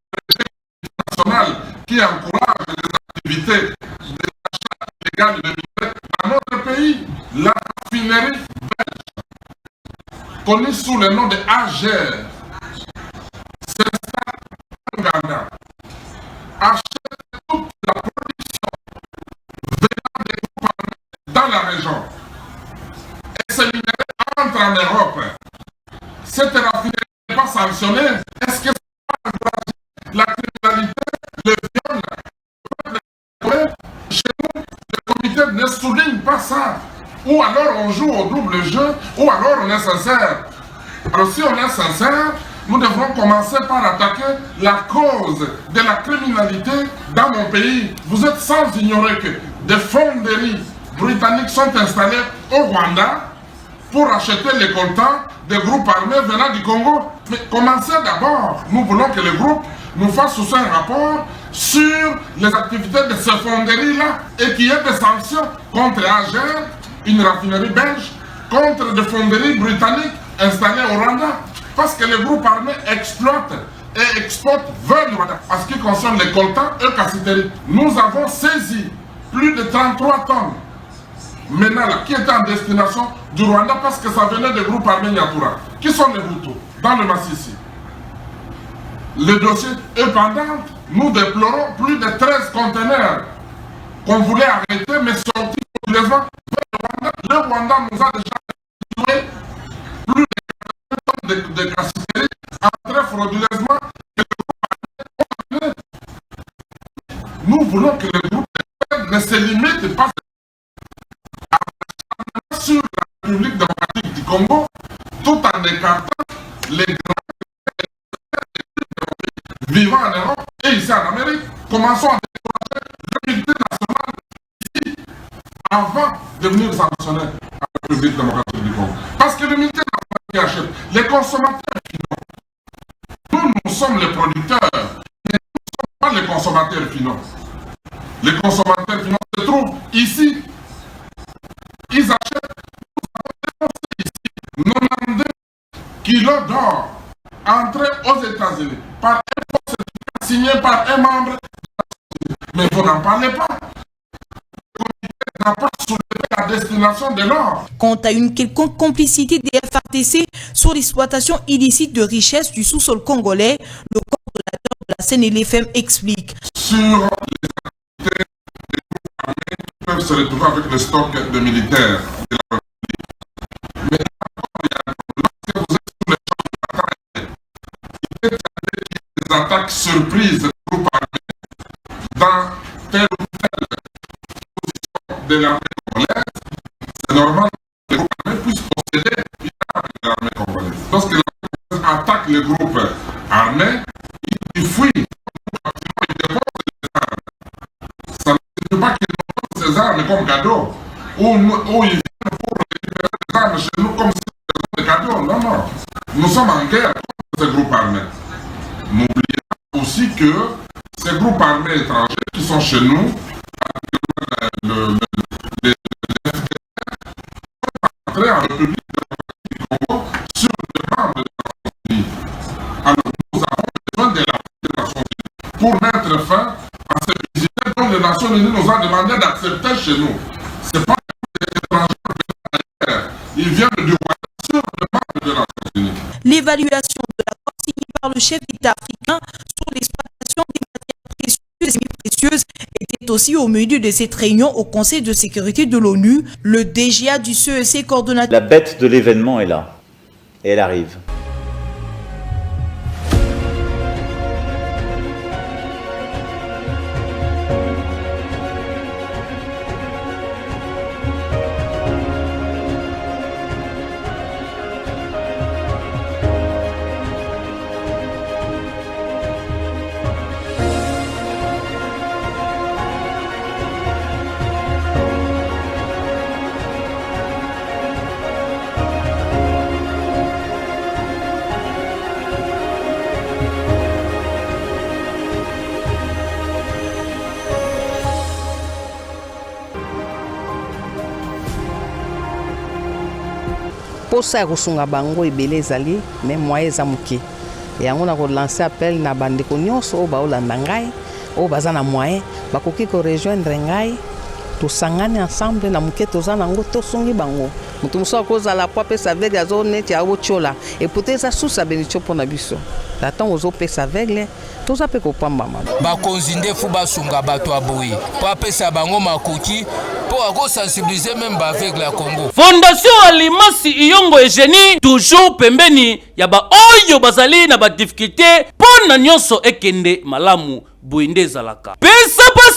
le national qui encourage les activités de l'achat illégal de minerais dans notre pays, la raffinerie belge, connue sous le nom de AGER, s'installe en Ouganda, achète toute la production venant des groupes armés dans la région. Et ces minerais entrent en Europe. Cette raffinerie n'est pas sanctionnée. Est-ce que ça va encourager la criminalité, le viol, le chez nous, le comité ne souligne pas ça. ou alors on joue au double jeu, ou alors on est sincère. Alors si on est sincère, nous devrons commencer par attaquer la cause de la criminalité dans mon pays. Vous êtes sans ignorer que des fonderies britanniques sont installées au Rwanda pour acheter les coltans des groupes armés venant du Congo. Mais commencez d'abord. Nous voulons que les groupes nous fassent aussi un rapport sur les activités de ces fonderies-là et qu'il y ait des sanctions contre Ager, une raffinerie belge, contre des fonderies britanniques installées au Rwanda. Parce que les groupes armés exploitent et exportent vers le Rwanda. En ce qui concerne les coltans et cassiteries, nous avons saisi plus de 33 tonnes maintenant là, qui étaient en destination du Rwanda parce que ça venait des groupes armés Nyatura. Qui sont les Hutus dans le Massissi. Le dossier est pendant. Nous déplorons plus de 13 conteneurs qu'on voulait arrêter mais sortis frauduleusement vers le Rwanda. Le Rwanda nous a déjà tué plus de 4 tonnes de cassiterie entrées frauduleusement et le groupe armé. Nous voulons que le groupe ne se limite pas sur la République démocratique du Congo, tout en écartant les grands vivant en Europe et ici en Amérique. Commençons à décourager l'unité nationale ici avant de venir sanctionner la République démocratique du Congo. Parce que l'unité nationale qui achète, les consommateurs finaux, nous sommes les producteurs, mais nous ne sommes pas les consommateurs finaux. Les consommateurs finaux se trouvent ici. Ils achètent, nous avons dénoncé ici 92 kilos d'or entrés aux États-Unis par un faux certificat signé par un membre de la société. Mais vous n'en parlez pas. Le comité n'a pas soulevé la destination de l'or. Quant à une quelconque complicité des FRDC sur l'exploitation illicite de richesses du sous-sol congolais, le coordonnateur de la CNLFM explique. Sur les activités des groupes armés qui peuvent se retrouver avec le stock de militaires de la République. Mais encore, lorsque vous êtes sur les champs de bataille, il peut y avoir des attaques surprises des groupes armés dans telle ou telle position de l'armée congolaise. C'est normal que les groupes armés puissent posséder une arme de l'armée congolaise. Lorsque l'armée congolaise attaque les groupes armés, ils fuient. Ils déposent les armes. Ça ne signifie pas qu'ils nous donnent ces armes comme cadeau. Ou ils viennent pour récupérer les armes chez nous comme si c'était des cadeaux. Non, non. Nous sommes en guerre contre ces groupes armés. N'oubliez pas aussi que ces groupes armés étrangers qui sont chez nous, les FDR, sont entrés en République démocratique du Congo sur demande des Nations Unies. Alors nous avons besoin de la des Nations Unies pour mettre fin à ces visiteurs dont les Nations Unies nous ont demandé d'accepter chez nous. Ce n'est pas des étrangers venant d'ailleurs. Ils viennent du Rwanda sur demande des Nations Unies. L'évaluation de l'accord signé par le chef d'État africain sur l'exploitation des matières précieuses et semi-précieuses était aussi au milieu de cette réunion au Conseil de sécurité de l'ONU. Le DGA du CEC coordonnateur. La bête de l'événement est là. Et elle arrive. posa ya kosunga bango ebele ezali mais moyen eza moke yango na kolancer appel na bandeko nyonso oyo baolanda ngai oyo baza na moyen bakoki korejoindre ngai tosangani ensemble na moke toza nango tosungi bango moto mosusu akozala po apesa aveugle azo neti aotiola epote eza susu abelitio mpo na biso na ntango ozopesa aveugle toza mpe kopambama bakonzi nde fu basunga bato ya boye po apesa bango makoki po akosensibilize meme baaveugle ya Congo. Fondation Alimasi Iyongo Eugenie toujours pembeni ya baoyo bazali na badifficulté mpo na nyonso ekende malamu boye nde ezalaka pesa